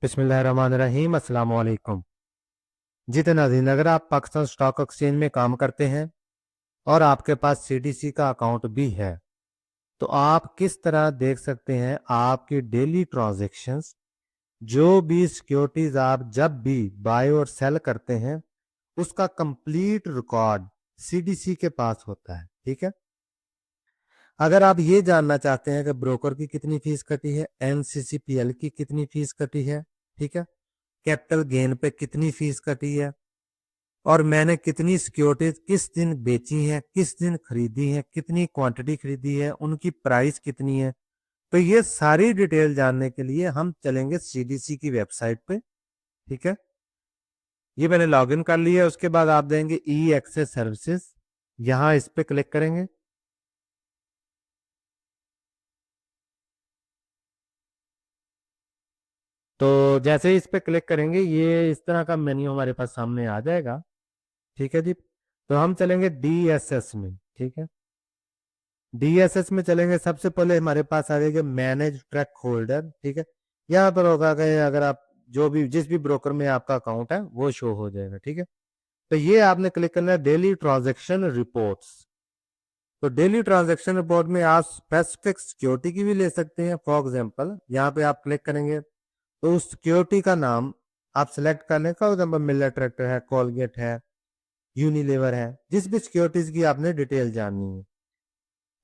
बिस्मिल्लाहिर्रहमानिर्रहीम, अस्सलाम वालेकुम। जी तो नाज़रीन, अगर आप पाकिस्तान स्टॉक एक्सचेंज में काम करते हैं और आपके पास सीडीसी का अकाउंट भी है, तो आप किस तरह देख सकते हैं आपकी डेली ट्रांजैक्शंस, जो भी सिक्योरिटीज आप जब भी बाय और सेल करते हैं, उसका कंप्लीट रिकॉर्ड सीडीसी के पास होता है। ठीक है। अगर आप ये जानना चाहते हैं कि ब्रोकर की कितनी फीस कटी है, एनसीसीपीएल की कितनी फीस कटी है, ठीक है, कैपिटल गेन पे कितनी फीस कटी है, और मैंने कितनी सिक्योरिटीज किस दिन बेची हैं, किस दिन खरीदी हैं, कितनी क्वांटिटी खरीदी है, उनकी प्राइस कितनी है, तो ये सारी डिटेल जानने के लिए हम चलेंगे सीडीसी की वेबसाइट पे। ठीक है। ये मैंने लॉगिन कर लिया है। उसके बाद आप देंगे ई एक्सेस सर्विसेज, यहाँ इस पे क्लिक करेंगे। तो जैसे ही इस पे क्लिक करेंगे, ये इस तरह का मेन्यू हमारे पास सामने आ जाएगा। ठीक है जी। तो हम चलेंगे डीएसएस में। ठीक है। डीएसएस में चलेंगे, सबसे पहले हमारे पास आ जाएगा मैनेज ट्रैक होल्डर। ठीक है। यहाँ पर होगा कि अगर आप जो भी जिस भी ब्रोकर में आपका अकाउंट है वो शो हो जाएगा। ठीक है। तो ये आपने क्लिक करना है डेली ट्रांजैक्शन रिपोर्ट्स। तो डेली ट्रांजैक्शन रिपोर्ट में आप स्पेसिफिक सिक्योरिटी की भी ले सकते हैं। फॉर एग्जांपल यहाँ पे आप क्लिक करेंगे तो उस सिक्योरिटी का नाम आप सिलेक्ट करने का, फॉर एग्जाम्पल मिलर ट्रैक्टर है, कोलगेट है, यूनिलीवर है, जिस भी सिक्योरिटीज की आपने डिटेल जाननी है।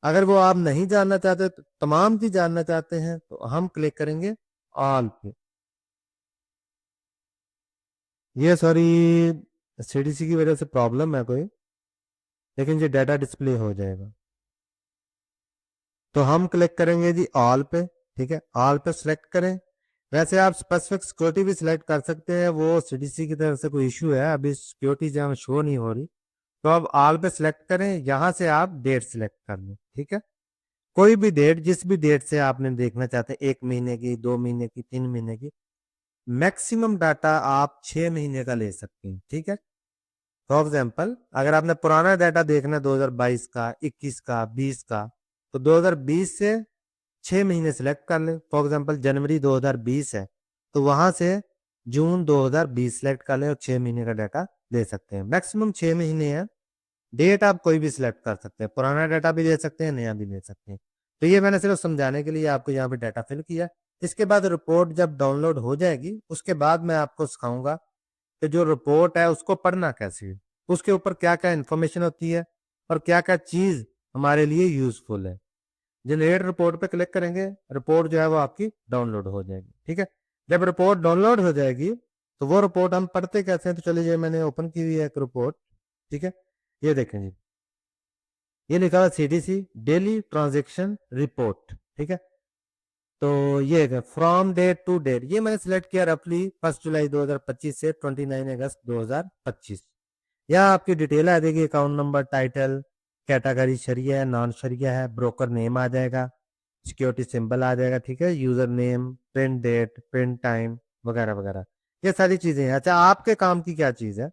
अगर वो आप नहीं जानना चाहते, तो तमाम की जानना चाहते हैं, तो हम क्लिक करेंगे ऑल पे। ये सॉरी, सीडीसी की वजह से प्रॉब्लम है कोई, लेकिन ये डाटा डिस्प्ले हो जाएगा। तो हम क्लिक करेंगे जी ऑल पे। ठीक है। ऑल पे सिलेक्ट करें। वैसे आप स्पेसिफिक सिक्योरिटी भी सिलेक्ट कर सकते हैं, वो सीडीसी की तरफ से कोई इशू है, अभी सिक्योरिटी जहाँ शो नहीं हो रही। तो अब ऑल पे सिलेक्ट करें, यहां से आप डेट सिलेक्ट कर लें। ठीक है। कोई भी डेट, जिस भी डेट से आपने देखना चाहते हैं, 1 महीने की, 2 महीने की, 3 महीने की, मैक्सिमम डाटा आप 6 महीने का ले सकते हैं। ठीक है। फॉर एग्जाम्पल अगर आपने पुराना डाटा देखना है 2022 का, 21 का, 20 का, तो 2020 से 6 महीने सिलेक्ट कर लें। फॉर एग्जाम्पल जनवरी 2020 है, तो वहां से जून 2020 सिलेक्ट कर लें और 6 महीने का डाटा ले सकते हैं। मैक्सिमम 6 महीने है। डेट आप कोई भी सिलेक्ट कर सकते हैं, पुराना डाटा भी ले सकते हैं, नया भी ले सकते हैं। तो ये मैंने सिर्फ समझाने के लिए आपको यहाँ पे डाटा फिल किया। इसके बाद रिपोर्ट जब डाउनलोड हो जाएगी, उसके बाद मैं आपको सिखाऊंगा कि जो रिपोर्ट है उसको पढ़ना कैसे है, उसके ऊपर क्या क्या इंफॉर्मेशन होती है और क्या क्या चीज हमारे लिए यूजफुल है। जनरेट रिपोर्ट पे क्लिक करेंगे, रिपोर्ट जो है वो आपकी डाउनलोड हो जाएगी। ठीक है। जब रिपोर्ट डाउनलोड हो जाएगी, तो वो रिपोर्ट हम पढ़ते कैसे हैं, तो चलिए मैंने ओपन की हुई है एक रिपोर्ट। ठीक है। ये देखें जी, ये लिखा हुआ सीडीसी डेली ट्रांजैक्शन रिपोर्ट। ठीक है। तो ये है फ्रॉम डेट टू डेट, ये मैंने सिलेक्ट किया रफली 1 जुलाई 2025 से 29 अगस्त 2025। यहाँ आपकी डिटेल आ जाएगी, अकाउंट नंबर, टाइटल, कैटेगरी शरिया है, नॉन शरिया है, ब्रोकर नेम आ जाएगा, सिक्योरिटी सिंबल आ जाएगा। ठीक है। User name, print date, print time, वगैरह वगैरह, ये सारी चीजें हैं। अच्छा, आपके काम की क्या चीज है,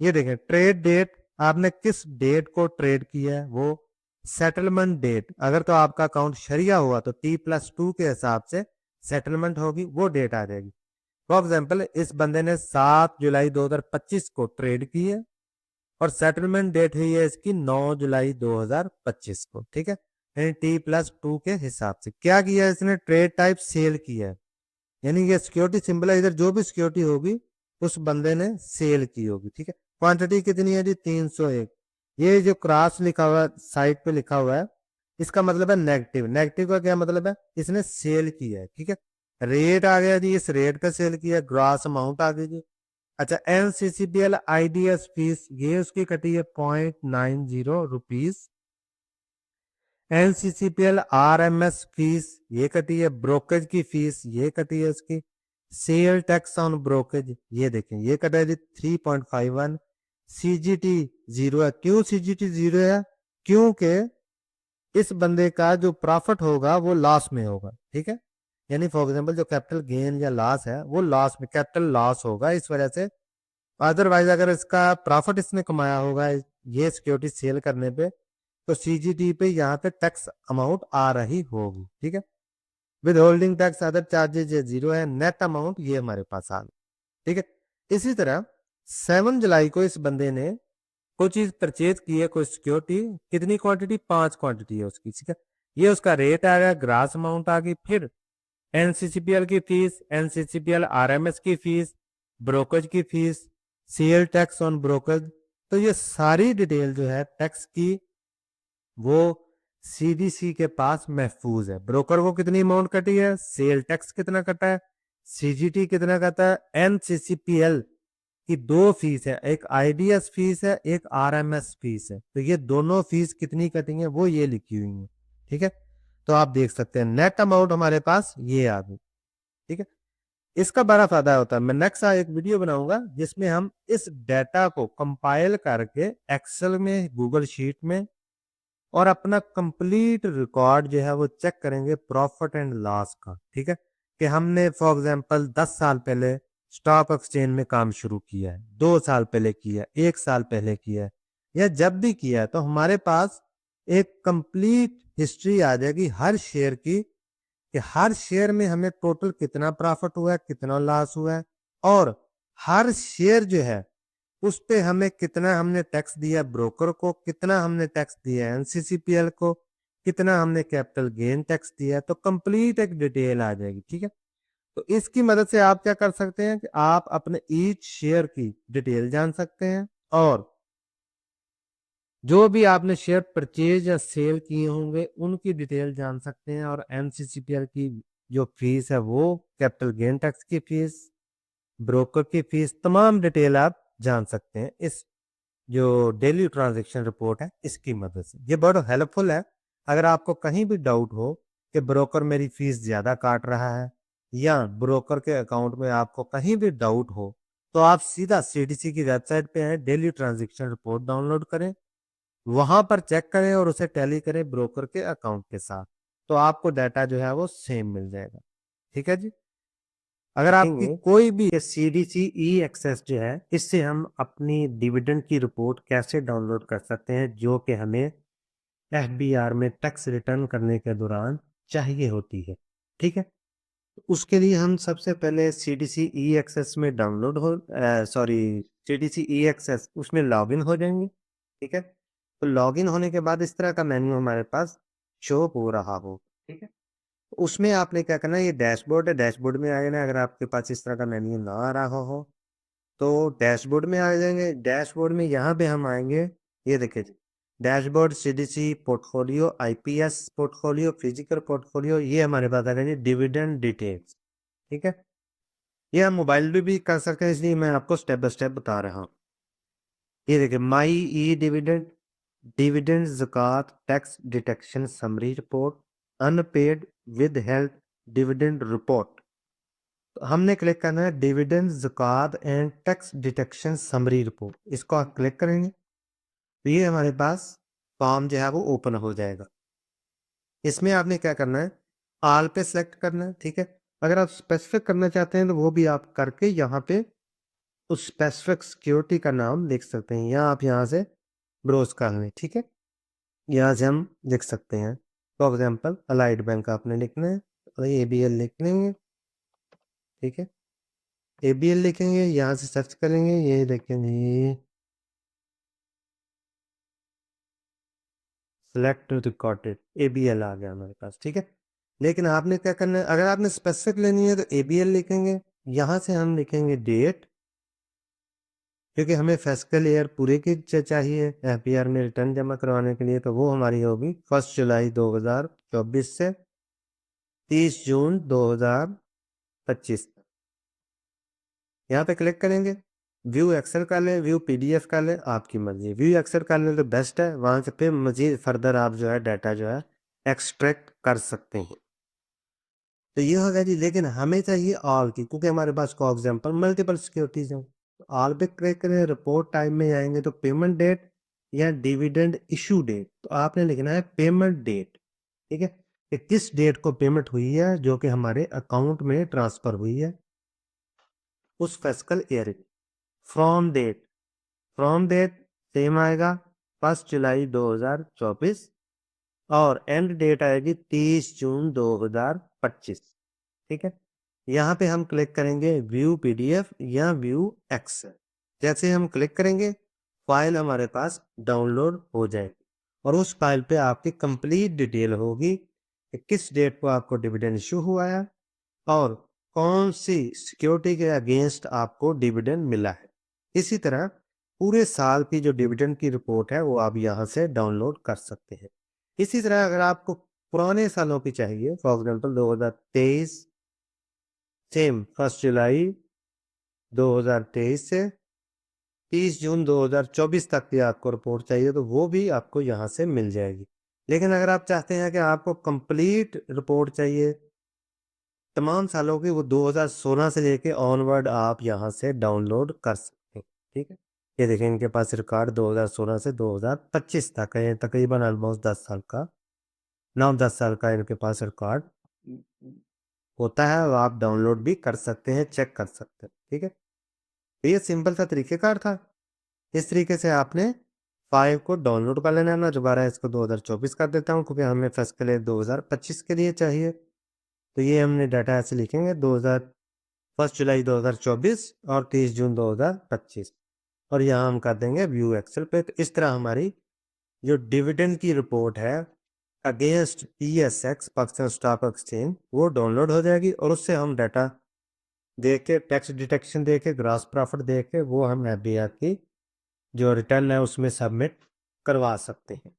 ये देखें, ट्रेड डेट, आपने किस डेट को ट्रेड किया है, वो सेटलमेंट डेट, अगर तो आपका अकाउंट शरिया हुआ तो T+2 के हिसाब से सेटलमेंट होगी, वो डेट आ जाएगी। फॉर एग्जाम्पल इस बंदे ने 7 जुलाई 2025 को ट्रेड की है और सेटलमेंट डेट हुई है इसकी 9 जुलाई 2025 को। ठीक है। यानी T+2 के हिसाब से क्या किया है इसने, ट्रेड टाइप सेल किया है, यानी ये सिक्योरिटी सिंबल है, इधर जो भी सिक्योरिटी होगी उस बंदे ने सेल की होगी। ठीक है। क्वांटिटी कितनी है जी, 301। ये जो क्रॉस लिखा हुआ है साइड पे लिखा हुआ है, इसका मतलब है नेगेटिव। नेगेटिव का क्या मतलब है, इसने सेल किया है। ठीक है। रेट आ गया जी, इस रेट पे सेल किया। ग्रॉस अमाउंट आ गई जी। अच्छा, एनसीसीपीएल आईडीएस फीस, ये उसकी कटी है 0.90 रुपीज। एनसीसीपीएल आरएमएस फीस, ये कटी है। ब्रोकरेज की फीस, ये कटी है उसकी। सेल टैक्स ऑन ब्रोकरेज, ये देखें, ये कटा है 3.51। सीजीटी 0 है। क्यों सीजीटी 0 है, क्योंकि इस बंदे का जो प्रॉफिट होगा वो लॉस में होगा। ठीक है। यानी फॉर एग्जांपल जो कैपिटल गेन या लॉस है वो लॉस में, कैपिटल लॉस होगा, इस वजह से। अदरवाइज अगर इसका प्रॉफिट इसने कमाया होगा ये सिक्योरिटी सेल करने पे, तो सीजीटी पे यहाँ पे टैक्स अमाउंट आ रही होगी। ठीक है। With holding tax other charges ये जीरो है, नेट अमाउंट ये हमारे पास आ गया, ठीक है। इसी तरह 7 जुलाई को इस बंदे ने कोई चीज परचेज की है, कोई सिक्योरिटी, कितनी क्वांटिटी, 5 क्वांटिटी है उसकी, ठीक है। ये उसका रेट आ गया, ग्रास अमाउंट आ गई, फिर एनसीसीपीएल की फीस, एनसीसीपीएल आरएमएस की फीस, ब्रोकरेज की fees, sale tax on brokerage. तो ये सारी डिटेल जो है टैक्स की वो सीडीसी के पास महफूज है। ब्रोकर को कितनी अमाउंट कटी है, सेल टैक्स कितना कटा है, सीजीटी कितना कटा है, एनसीसीपीएल की 2 फीस है, एक आईडीएस फीस है, एक आरएमएस फीस है। तो ये दोनों फीस कितनी कटी है वो ये लिखी हुई है, ठीक है। तो आप देख सकते हैं नेट अमाउंट हमारे पास ये आ गई, ठीक है। इसका बड़ा फायदा होता है, मैं नेक्स्ट एक वीडियो बनाऊंगा जिसमें हम इस डाटा को कंपाइल करके एक्सेल में, गूगल शीट में और अपना कंप्लीट रिकॉर्ड जो है वो चेक करेंगे प्रॉफिट एंड लॉस का, ठीक है। कि हमने फॉर एग्जांपल 10 साल पहले स्टॉक एक्सचेंज में काम शुरू किया है, 2 साल पहले किया है, 1 साल पहले किया है, या जब भी किया है, तो हमारे पास एक कंप्लीट हिस्ट्री आ जाएगी हर शेयर की, कि हर शेयर में हमें टोटल कितना प्रॉफिट हुआ है, कितना लॉस हुआ है, और हर शेयर जो है उस पे हमें कितना हमने टैक्स दिया ब्रोकर को, कितना हमने टैक्स दिया एनसीसीपीएल को, कितना हमने कैपिटल गेन टैक्स दिया। तो कंप्लीट एक डिटेल आ जाएगी, ठीक है। तो इसकी मदद से आप क्या कर सकते हैं कि आप अपने ईच शेयर की डिटेल जान सकते हैं, और जो भी आपने शेयर परचेज या सेल किए होंगे उनकी डिटेल जान सकते हैं, और एनसीसीपीएल की जो फीस है वो, कैपिटल गेन टैक्स की फीस, ब्रोकर की फीस, तमाम डिटेल आप जान सकते हैं इस जो डेली ट्रांजैक्शन रिपोर्ट है इसकी मदद से। ये बहुत हेल्पफुल है। अगर आपको कहीं भी डाउट हो कि ब्रोकर मेरी फीस ज़्यादा काट रहा है, या ब्रोकर के अकाउंट में आपको कहीं भी डाउट हो, तो आप सीधा सीडीसी की वेबसाइट पे हैं, डेली ट्रांजैक्शन रिपोर्ट डाउनलोड करें, वहां पर चेक करें और उसे टैली करें ब्रोकर के अकाउंट के साथ, तो आपको डाटा जो है वो सेम मिल जाएगा, ठीक है जी। अगर आपकी कोई भी सीडीसी ई एक्सेस जो है, इससे हम अपनी डिविडेंड की रिपोर्ट कैसे डाउनलोड कर सकते हैं जो कि हमें एफबीआर में टैक्स रिटर्न करने के दौरान चाहिए होती है, ठीक है। उसके लिए हम सबसे पहले सीडीसी ई एक्सेस में डाउनलोड हो सॉरी सीडीसी ई एक्सेस उसमें लॉगिन हो जाएंगे, ठीक है। तो लॉगिन होने के बाद इस तरह का मेन्यू हमारे पास शो हो रहा हो, ठीक है। उसमें आपने क्या करना है, ये डैशबोर्ड है, डैशबोर्ड में आ जाना। अगर आपके पास इस तरह का मेन्यू ना आ रहा हो तो डैशबोर्ड में आ जाएंगे। डैशबोर्ड में यहाँ पे हम आएंगे, ये देखिए dashboard, CDC portfolio, IPS portfolio, physical portfolio, ये हमारे पास आ गए डिविडेंड डिटेल्स, ठीक है। ये हम मोबाइल पे भी कर सकते हैं, इसलिए मैं आपको स्टेप बाय स्टेप बता रहा हूँ। ये देखिए my e dividend, dividend zakat tax detection summary report, unpaid withheld dividend report. तो हमने क्लिक करना है dividend zakat and tax detection summary report, इसको आप क्लिक करेंगे तो ये हमारे पास फॉर्म जो है वो ओपन हो जाएगा। इसमें आपने क्या करना है, आल पे सेलेक्ट करना है, ठीक है। अगर आप स्पेसिफिक करना चाहते हैं तो वो भी आप करके यहाँ पे उस स्पेसिफिक सिक्योरिटी का नाम लिख सकते हैं, या आप यहाँ से ब्रोज कर लें, ठीक है। यहाँ से हम लिख सकते हैं, फॉर एग्जाम्पल अलाइड बैंक आपने लिखना है, और ABL लिख लेंगे, ठीक है। ABL लिखेंगे, यहाँ से सर्च करेंगे, ये देखेंगे सेलेक्ट रिकॉर्डेड, ABL आ गया हमारे पास, ठीक है। लेकिन आपने क्या करना है, अगर आपने स्पेसिफिक लेनी है तो ABL लिखेंगे, यहाँ से हम लिखेंगे डेट, क्योंकि हमें फिस्कल ईयर पूरे की चाहिए FBR में रिटर्न जमा करवाने के लिए, तो वो हमारी होगी 1 जुलाई 2024 से 30 जून 2025। यहाँ पे क्लिक करेंगे, व्यू एक्सेल कर लें, व्यू PDF कर लें, आपकी मर्जी। व्यू एक्सेल कर लें तो बेस्ट है, वहाँ से फिर मजीद फर्दर आप जो है डाटा जो है एक्सट्रैक्ट कर सकते हैं। तो ये होगा जी, लेकिन हमें चाहिए ऑल की, क्योंकि हमारे पास फॉर एग्जाम्पल मल्टीपल सिक्योरिटीज हैं। तो ऑल पे क्लिक करें, रिपोर्ट टाइम में आएंगे तो पेमेंट डेट या डिविडेंड इशू डेट, तो आपने लिखना है पेमेंट डेट, ठीक है, कि किस डेट को पेमेंट हुई है जो कि हमारे अकाउंट में ट्रांसफर हुई है उस fiscal year. From date, from date same आएगा 1 जुलाई 2024, और एंड डेट आएगी 30 जून 2025। ठीक है, यहाँ पे हम क्लिक करेंगे व्यू पीडीएफ या व्यू एक्सेल। जैसे हम क्लिक करेंगे फाइल हमारे पास डाउनलोड हो जाएगी और उस फाइल पे आपकी कंप्लीट डिटेल होगी कि किस डेट को आपको डिविडेंड इशू हुआ है और कौन सी सिक्योरिटी के अगेंस्ट आपको डिविडेंड मिला है। इसी तरह पूरे साल की जो डिविडेंड की रिपोर्ट है वो आप यहाँ से डाउनलोड कर सकते हैं। इसी तरह अगर आपको पुराने सालों की चाहिए, फॉर एग्जाम्पल 2023, सेम 1 जुलाई 2023 से 30 जून 2024 तक की आपको रिपोर्ट चाहिए तो वो भी आपको यहाँ से मिल जाएगी। लेकिन अगर आप चाहते हैं कि आपको कंप्लीट रिपोर्ट चाहिए तमाम सालों की, वो 2016 से लेके ऑनवर्ड आप यहाँ से डाउनलोड कर सकते हैं। ठीक है, ये देखें इनके पास रिकॉर्ड 2016 से 2025 तक है, तकरीबन ऑलमोस्ट 10 साल का, 9-10 साल का इनके पास रिकॉर्ड होता है। आप डाउनलोड भी कर सकते हैं, चेक कर सकते हैं। ठीक है, तो ये सिंपल सा तरीकेकार था। इस तरीके से आपने फाइल को डाउनलोड कर लेना है। मैं दोबारा इसको 2024 कर देता हूँ क्योंकि हमें फर्स्ट के लिए 2025 के लिए चाहिए। तो ये हमने डाटा ऐसे लिखेंगे 1 जुलाई 2024 और 30 जून 2025 और यहाँ हम कर देंगे व्यू एक्सेल पे। तो इस तरह हमारी जो डिविडेंड की रिपोर्ट है against PSX Pakistan stock exchange वो डाउनलोड हो जाएगी और उससे हम डाटा देख के, टैक्स डिटेक्शन देख के, ग्रॉस प्रॉफिट देख के वो हम FBI की जो रिटर्न है उसमें सबमिट करवा सकते हैं।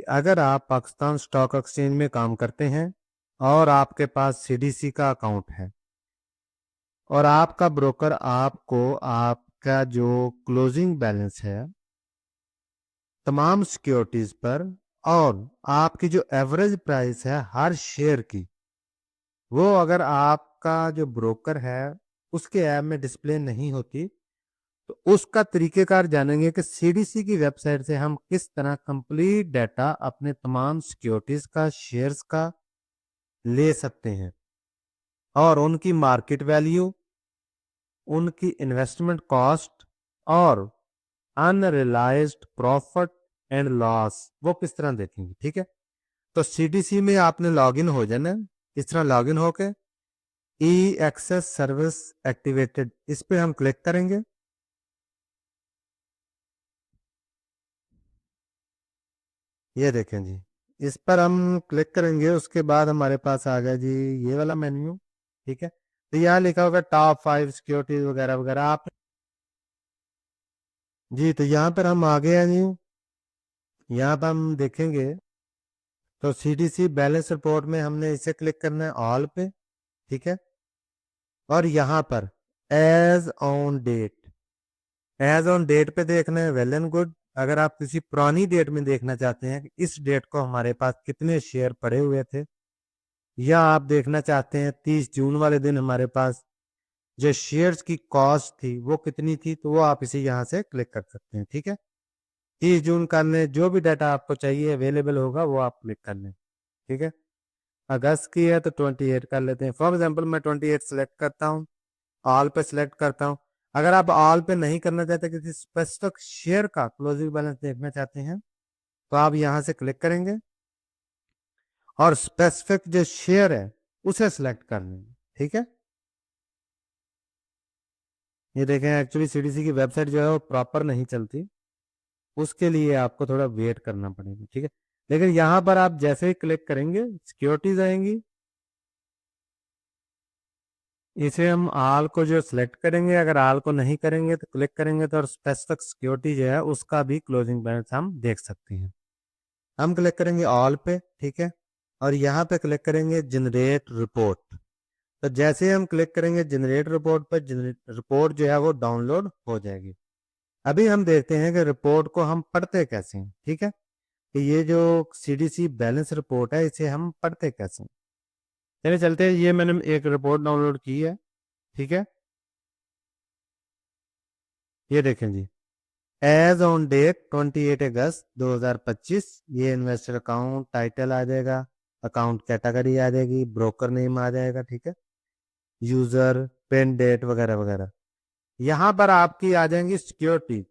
अगर आप पाकिस्तान स्टॉक एक्सचेंज में काम करते हैं और आपके पास CDC का अकाउंट है और आपका ब्रोकर आपको आपका जो क्लोजिंग बैलेंस है तमाम सिक्योरिटीज पर और आपकी जो एवरेज प्राइस है हर शेयर की, वो अगर आपका जो ब्रोकर है उसके ऐप में डिस्प्ले नहीं होती तो उसका तरीकेकार जानेंगे कि CDC की वेबसाइट से हम किस तरह कंप्लीट डाटा अपने तमाम सिक्योरिटीज का, शेयर्स का ले सकते हैं और उनकी मार्केट वैल्यू, उनकी इन्वेस्टमेंट कॉस्ट और अनरियलाइज्ड प्रॉफिट एंड लॉस वो किस तरह देखेंगे। ठीक है, तो CDC में आपने लॉगिन हो जाना है। इस तरह लॉगिन होके ई एक्सेस सर्विस एक्टिवेटेड इस पे हम क्लिक करेंगे। ये देखें जी, इस पर हम क्लिक करेंगे, उसके बाद हमारे पास आ गया जी ये वाला मेन्यू। ठीक है, तो यहाँ लिखा होगा टॉप 5 सिक्योरिटीज वगैरह वगैरह आप जी। तो यहाँ पर हम आ गए हैं जी। यहाँ पर हम देखेंगे तो CDC बैलेंस रिपोर्ट में हमने इसे क्लिक करना है ऑल पे। ठीक है, और यहाँ पर as on date, as on date पे देखना है, वेल एंड गुड। अगर आप किसी पुरानी डेट में देखना चाहते हैं कि इस डेट को हमारे पास कितने शेयर पड़े हुए थे, या आप देखना चाहते हैं 30 जून वाले दिन हमारे पास जो शेयर्स की कॉस्ट थी वो कितनी थी, तो वो आप इसे यहाँ से क्लिक कर सकते हैं। ठीक है, 30 जून का में जो भी डाटा आपको चाहिए अवेलेबल होगा वो आप क्लिक कर लें। ठीक है, अगस्त की है तो 28 कर लेते हैं। फॉर एग्जाम्पल मैं 28 सेलेक्ट करता हूँ, ऑल पे सिलेक्ट करता हूँ। अगर आप ऑल पे नहीं करना चाहते, किसी स्पेसिफिक शेयर का क्लोजिंग बैलेंस देखना चाहते हैं तो आप यहाँ से क्लिक करेंगे और स्पेसिफिक जो शेयर है उसे सिलेक्ट कर लेंगे। ठीक है, ये देखें एक्चुअली CDC की वेबसाइट जो है वो प्रॉपर नहीं चलती, उसके लिए आपको थोड़ा वेट करना पड़ेगा। ठीक है, लेकिन यहाँ पर आप जैसे ही क्लिक करेंगे सिक्योरिटीज आएंगी, इसे हम आल को जो सिलेक्ट करेंगे, अगर आल को नहीं करेंगे तो क्लिक करेंगे तो स्पेसिफिक सिक्योरिटी जो है उसका भी क्लोजिंग बैलेंस हम देख सकते हैं। हम क्लिक करेंगे ऑल पे। ठीक है, और यहाँ पे क्लिक करेंगे जनरेट रिपोर्ट। तो जैसे हम क्लिक करेंगे जनरेट रिपोर्ट पर, रिपोर्ट जो है वो डाउनलोड हो जाएगी। अभी हम देखते हैं कि रिपोर्ट को हम पढ़ते कैसे हैं। ठीक है, कि ये जो CDC बैलेंस रिपोर्ट है इसे हम पढ़ते कैसे हैं। चलिए चलते हैं, ये मैंने एक रिपोर्ट डाउनलोड की है। ठीक है, ये देखें जी, एज ऑन डेट 28 अगस्त 2025 ये इन्वेस्टर अकाउंट टाइटल आ जाएगा, अकाउंट कैटेगरी आ जाएगी, ब्रोकर नेम आ जाएगा। ठीक है, यूजर, पेन डेट वगैरह वगैरह। यहाँ पर आपकी आ जाएंगी security,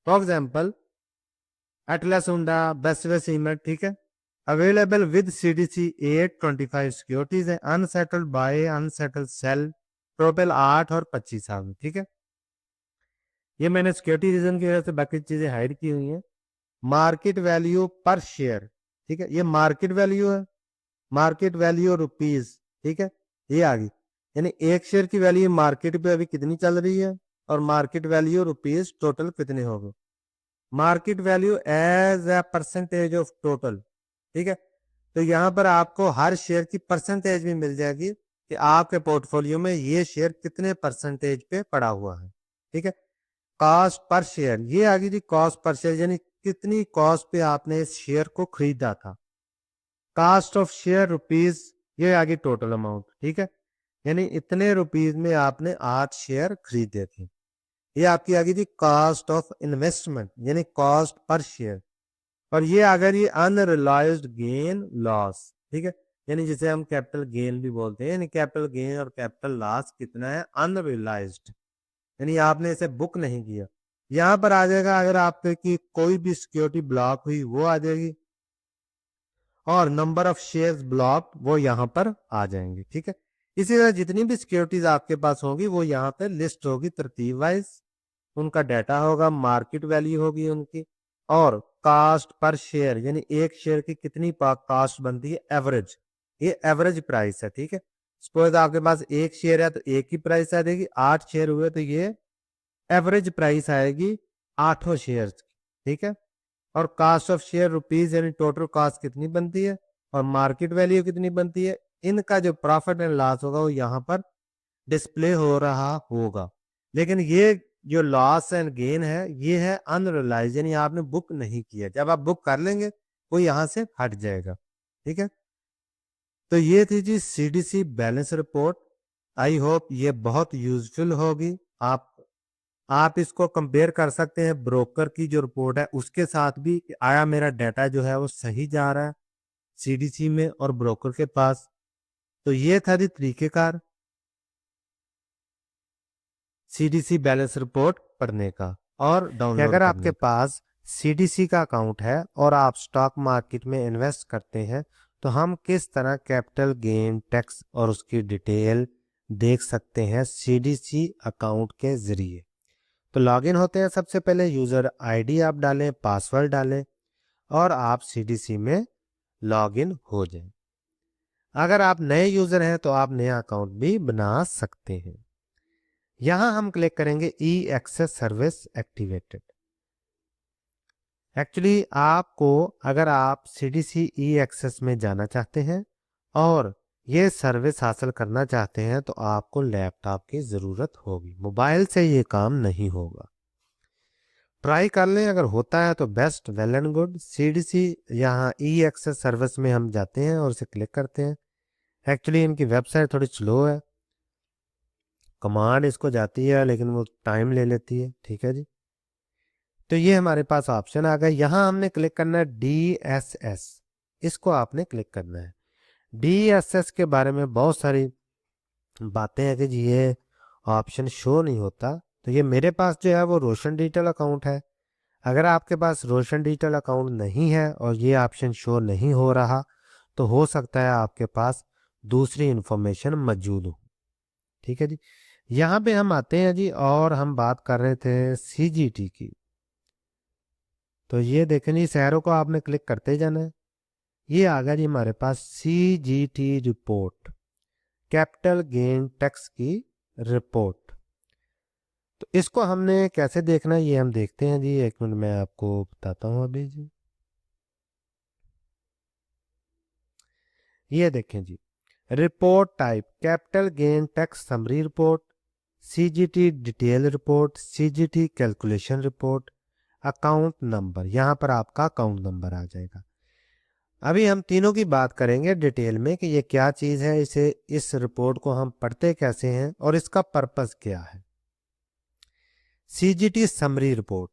for example Atlas Honda, best cement. ठीक है, अवेलेबल विद CDC 825 सिक्योरिटीज है, unsettled buy unsettled sell, total 8 और 25 साल में। ठीक है, ये मैंने सिक्योरिटी रीजन की वजह से बाकी चीजें हाइड की हुई हैं। मार्केट वैल्यू पर शेयर, ठीक है, ये मार्केट वैल्यू है, मार्केट वैल्यू रुपीज, ठीक है, ये आ गई। यानी एक शेयर की वैल्यू मार्केट पे अभी कितनी चल रही है और मार्केट वैल्यू रुपीज टोटल कितने हो गए। Market value as a percentage of total, ठीक है, तो यहां पर आपको हर शेयर की परसेंटेज भी मिल जाएगी कि आपके पोर्टफोलियो में ये शेयर कितने परसेंटेज पे पड़ा हुआ है। ठीक है, कॉस्ट पर शेयर, ये आ गई जी कॉस्ट पर शेयर, यानी कितनी कॉस्ट पे आपने इस शेयर को खरीदा था। कास्ट ऑफ शेयर रुपीज, ये आ गई टोटल अमाउंट। ठीक है, यानी इतने रुपीज में आपने 8 शेयर खरीदे थे। ये आपकी आ गई थी कॉस्ट ऑफ इन्वेस्टमेंट, यानी कॉस्ट पर शेयर। और ये अगर ये अनरियलाइज्ड गेन लॉस, ठीक है, यानी जिसे हम कैपिटल गेन भी बोलते हैं, यानी कैपिटल गेन और कैपिटल लॉस कितना है, अनरियलाइज्ड, यानी आपने इसे बुक नहीं किया। यहां पर आ जाएगा अगर आपकी कोई भी सिक्योरिटी ब्लॉक हुई वो आ जाएगी, और नंबर ऑफ शेयर्स ब्लॉक वो यहाँ पर आ जाएंगे। ठीक है, इसी तरह जितनी भी सिक्योरिटीज आपके पास होगी वो यहाँ पे लिस्ट होगी तरतीब वाइज, उनका डाटा होगा, मार्केट वैल्यू होगी उनकी, और कास्ट पर शेयर, यानी एक शेयर की कितनी कास्ट बनती है, एवरेज, ये एवरेज प्राइस है। ठीक है, सपोज आपके पास एक शेयर है तो एक ही प्राइस आ जाएगी, 8 शेयर हुए तो ये एवरेज प्राइस आएगी 8 शेयर की। ठीक है, और कास्ट ऑफ शेयर रुपीज, यानी टोटल कास्ट कितनी बनती है और मार्केट वैल्यू कितनी बनती है, इनका जो प्रॉफिट एंड लॉस होगा वो यहाँ पर डिस्प्ले हो रहा होगा। लेकिन ये जो लॉस एंड गेन है ये है अनरियलाइज, यानी आपने बुक नहीं किया, जब आप बुक कर लेंगे वो यहाँ से हट जाएगा। ठीक है, तो ये थी जी CDC balance report. I hope ये बहुत यूजफुल होगी। आप इसको कंपेयर कर सकते हैं ब्रोकर की जो रिपोर्ट है उसके साथ भी, आया मेरा डाटा जो है वो सही जा रहा है CDC में और ब्रोकर के पास। तो ये था जी तरीकेकार CDC बैलेंस रिपोर्ट पढ़ने का और डाउनलोड अगर करने आपके का। पास CDC का अकाउंट है और आप स्टॉक मार्केट में इन्वेस्ट करते हैं तो हम किस तरह कैपिटल गेन टैक्स और उसकी डिटेल देख सकते हैं CDC अकाउंट के जरिए। तो लॉगिन होते हैं, सबसे पहले यूजर आईडी आप डालें, पासवर्ड डालें और आप CDC में लॉगिन हो जाएं। अगर आप नए यूजर हैं तो आप नया अकाउंट भी बना सकते हैं। यहां हम क्लिक करेंगे ई एक्सेस सर्विस एक्टिवेटेड। एक्चुअली आपको, अगर आप CDC ई एक्सेस में जाना चाहते हैं और ये सर्विस हासिल करना चाहते हैं तो आपको लैपटॉप की ज़रूरत होगी, मोबाइल से ये काम नहीं होगा। ट्राई कर लें, अगर होता है तो best, well and good. CDC यहाँ ई एक्सेस सर्विस में हम जाते हैं और इसे क्लिक करते हैं। एक्चुअली इनकी वेबसाइट थोड़ी स्लो है, कमांड इसको जाती है लेकिन वो टाइम ले लेती है। ठीक है जी, तो ये हमारे पास ऑप्शन आ गए। यहाँ हमने क्लिक करना है DSS, इसको आपने क्लिक करना है। DSS के बारे में बहुत सारी बातें हैं कि जी ये ऑप्शन शो नहीं होता। तो ये मेरे पास जो है वो रोशन डिजिटल अकाउंट है। अगर आपके पास रोशन डिजिटल अकाउंट नहीं है और ये ऑप्शन शो नहीं हो रहा तो हो सकता है आपके पास दूसरी इंफॉर्मेशन मौजूद हो। ठीक है जी, यहाँ पे हम आते हैं जी और हम बात कर रहे थे CGT की। तो ये देखें जी, शहरों को आपने क्लिक करते जाना है। ये आ गया जी हमारे पास CGT report, capital gain tax की रिपोर्ट। तो इसको हमने कैसे देखना है ये हम देखते हैं जी, एक मिनट मैं आपको बताता हूँ अभी जी। ये देखें जी, report type capital gain tax summary report, CGT detail report, CGT calculation report, account number, यहाँ पर आपका अकाउंट नंबर आ जाएगा। अभी हम तीनों की बात करेंगे डिटेल में कि ये क्या चीज़ है, इसे, इस रिपोर्ट को हम पढ़ते कैसे हैं और इसका पर्पस क्या है। CGT समरी रिपोर्ट,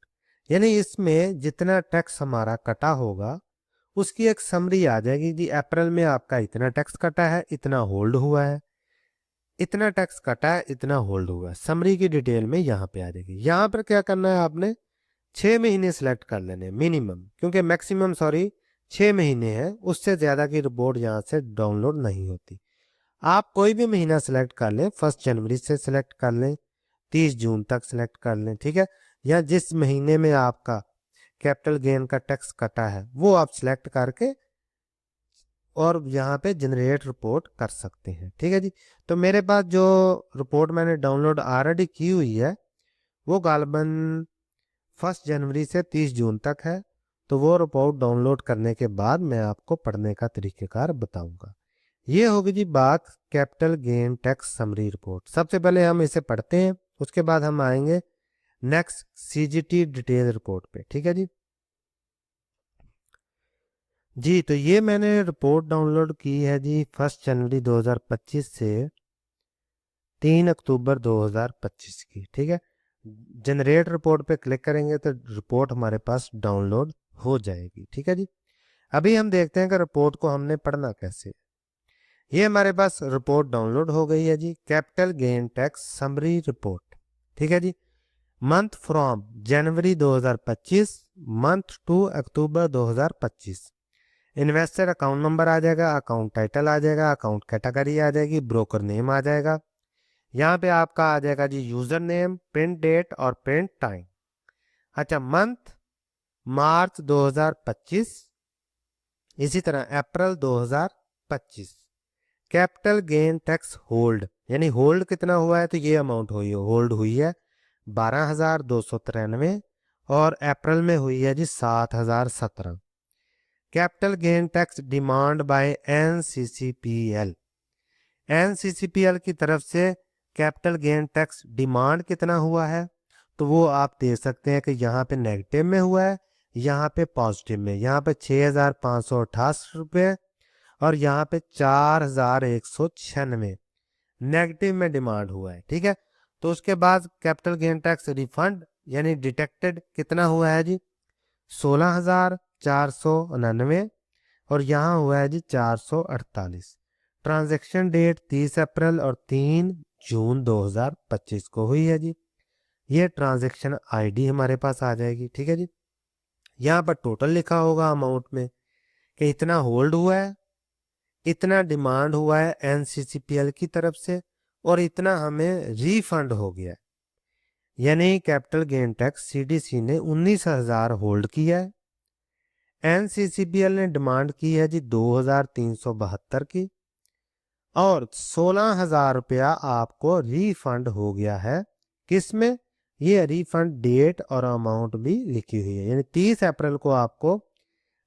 यानी इसमें जितना टैक्स हमारा कटा होगा उसकी एक समरी आ जाएगी जी। अप्रैल में आपका इतना टैक्स कटा है, इतना होल्ड हुआ है, इतना टैक्स कटा है, इतना होल्ड हुआ है। समरी की डिटेल में यहाँ पे आ जाएगी। यहाँ पर क्या करना है, आपने 6 महीने सेलेक्ट कर लेने मिनिमम, क्योंकि मैक्सिमम, सॉरी, 6 महीने है, उससे ज़्यादा की रिपोर्ट यहाँ से डाउनलोड नहीं होती। आप कोई भी महीना सेलेक्ट कर लें, 1 जनवरी से सेलेक्ट कर लें, 30 जून तक सेलेक्ट कर लें, ठीक है। या जिस महीने में आपका कैपिटल गेन का टैक्स कटा है वो आप सिलेक्ट करके और यहाँ पे जनरेट रिपोर्ट कर सकते हैं, ठीक है जी। तो मेरे पास जो रिपोर्ट मैंने डाउनलोड ऑलरेडी की हुई है वो गालबन 1 जनवरी से 30 जून तक है। तो वो रिपोर्ट डाउनलोड करने के बाद मैं आपको पढ़ने का तरीक़ेकार बताऊंगा। ये होगी जी बात capital gain tax summary report. सबसे पहले हम इसे पढ़ते हैं, उसके बाद हम आएंगे नेक्स्ट सीजीटी डिटेल रिपोर्ट पे, ठीक है जी। जी तो ये मैंने रिपोर्ट डाउनलोड की है जी 1 जनवरी 2025 से 3 अक्टूबर 2025 की, ठीक है। जनरेट रिपोर्ट पे क्लिक करेंगे तो रिपोर्ट हमारे पास डाउनलोड हो जाएगी, ठीक है जी। अभी हम देखते हैं कि रिपोर्ट को हमने पढ़ना कैसे। ये हमारे पास रिपोर्ट डाउनलोड हो गई है जी, capital gain tax summary report, ठीक है जी। Month from January 2025 month to October 2025। Investor account number आ जाएगा, अकाउंट टाइटल आ जाएगा, अकाउंट कैटेगरी आ जाएगी, ब्रोकर नेम आ जाएगा। यहाँ पे आपका आ जाएगा जी यूजर नेम, प्रिंट डेट और प्रिंट टाइम। अच्छा, मंथ मार्च 2025, इसी तरह अप्रैल 2025। कैपिटल गेन टैक्स होल्ड, यानी होल्ड कितना हुआ है, तो ये अमाउंट होल्ड हुई है 12,293 और अप्रैल में हुई है जी 7,017। Capital gain tax demand by NCCPL, NCCPL की तरफ से कैपिटल गेन टैक्स डिमांड कितना हुआ है, तो वो आप देख सकते हैं कि यहाँ पे नेगेटिव में हुआ है, यहाँ पे पॉजिटिव में। यहाँ पे 6,588 रुपये और यहाँ पे 4,196 नेगेटिव में डिमांड हुआ है, ठीक है। तो उसके बाद कैपिटल गेन टैक्स रिफंड यानी डिटेक्टेड कितना हुआ है जी 16,499 और यहाँ हुआ है जी 448। ट्रांजैक्शन डेट 30 अप्रैल और 3 जून 2025 को हुई है जी। ये ट्रांजैक्शन आईडी हमारे पास आ जाएगी, ठीक है जी। यहाँ पर टोटल लिखा होगा अमाउंट में कि इतना होल्ड हुआ है, इतना डिमांड हुआ है एनसीसीपीएल की तरफ से और इतना हमें रीफंड हो गया। यानी कैपिटल गेन टैक्स सीडीसी ने 19,000 होल्ड किया है, एनसीसीपीएल ने डिमांड की है जी 2,372 की और 16,000 रुपया आपको रीफंड हो गया है। किसमें? ये रीफंड डेट और अमाउंट भी लिखी हुई है, यानी 30 अप्रैल को आपको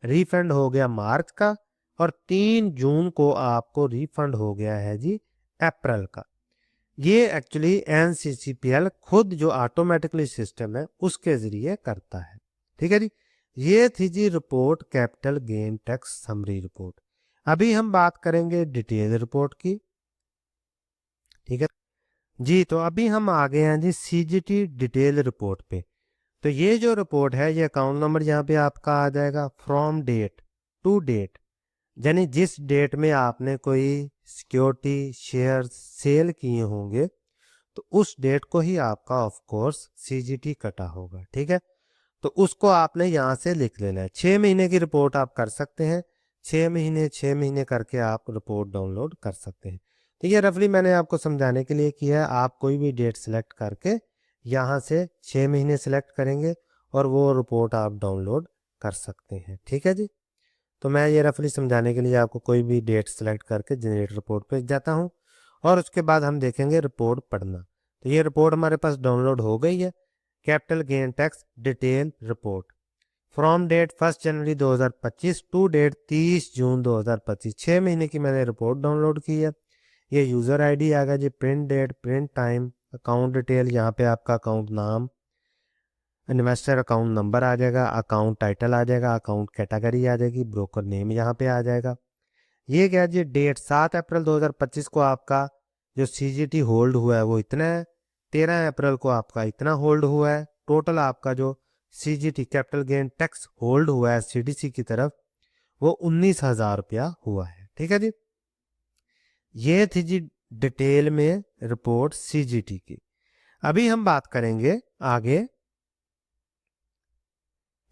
रीफंड हो गया मार्च का और 3 जून को आपको रीफंड हो गया है जी अप्रैल का। ये एक्चुअली एनसीसीपीएल खुद जो ऑटोमेटिकली सिस्टम है उसके जरिए करता है, ठीक है जी। ये थी जी report capital gain tax summary report. अभी हम बात करेंगे डिटेल रिपोर्ट की, ठीक है जी। तो अभी हम आ गए हैं जी सीजीटी डिटेल रिपोर्ट पे। तो ये जो रिपोर्ट है ये अकाउंट नंबर यहाँ पे आपका आ जाएगा फ्रॉम डेट टू डेट, यानी जिस डेट में आपने कोई सिक्योरिटी शेयर सेल किए होंगे तो उस डेट को ही आपका ऑफ कोर्स सीजीटी कटा होगा, ठीक है। तो उसको आपने यहाँ से लिख लेना है। 6 महीने की रिपोर्ट आप कर सकते हैं, 6 महीने करके आप रिपोर्ट डाउनलोड कर सकते हैं। ठीक है, रफली मैंने आपको समझाने के लिए किया है। आप कोई भी डेट सेलेक्ट करके यहाँ से 6 महीने सेलेक्ट करेंगे और वो रिपोर्ट आप डाउनलोड कर सकते हैं, ठीक है जी। तो मैं ये रफली समझाने के लिए आपको कोई भी डेट सेलेक्ट करके जनरेट रिपोर्ट पे जाता हूँ और उसके बाद हम देखेंगे रिपोर्ट पढ़ना। तो ये रिपोर्ट हमारे पास डाउनलोड हो गई है, capital gain tax detail report from date 1 January 2025 to date 30 June 2025। 6 महीने की मैंने रिपोर्ट डाउनलोड की है। ये यूज़र आईडी आ गया जी, print date, print time, account detail, यहाँ पे आपका अकाउंट नाम, इन्वेस्टर अकाउंट नंबर आ जाएगा, अकाउंट टाइटल आ जाएगा, अकाउंट कैटेगरी आ जाएगी, ब्रोकर नेम यहाँ पे आ जाएगा। ये क्या जी डेट 7 अप्रैल 2025 को आपका जो सीजीटी होल्ड हुआ है वो इतना है, 13 अप्रैल को आपका इतना होल्ड हुआ है। टोटल आपका जो CGT capital gain tax hold हुआ है सीडीसी की तरफ वो 19,000 रुपया हुआ है, ठीक है जी। ये थी जी डिटेल में रिपोर्ट सीजीटी की। अभी हम बात करेंगे आगे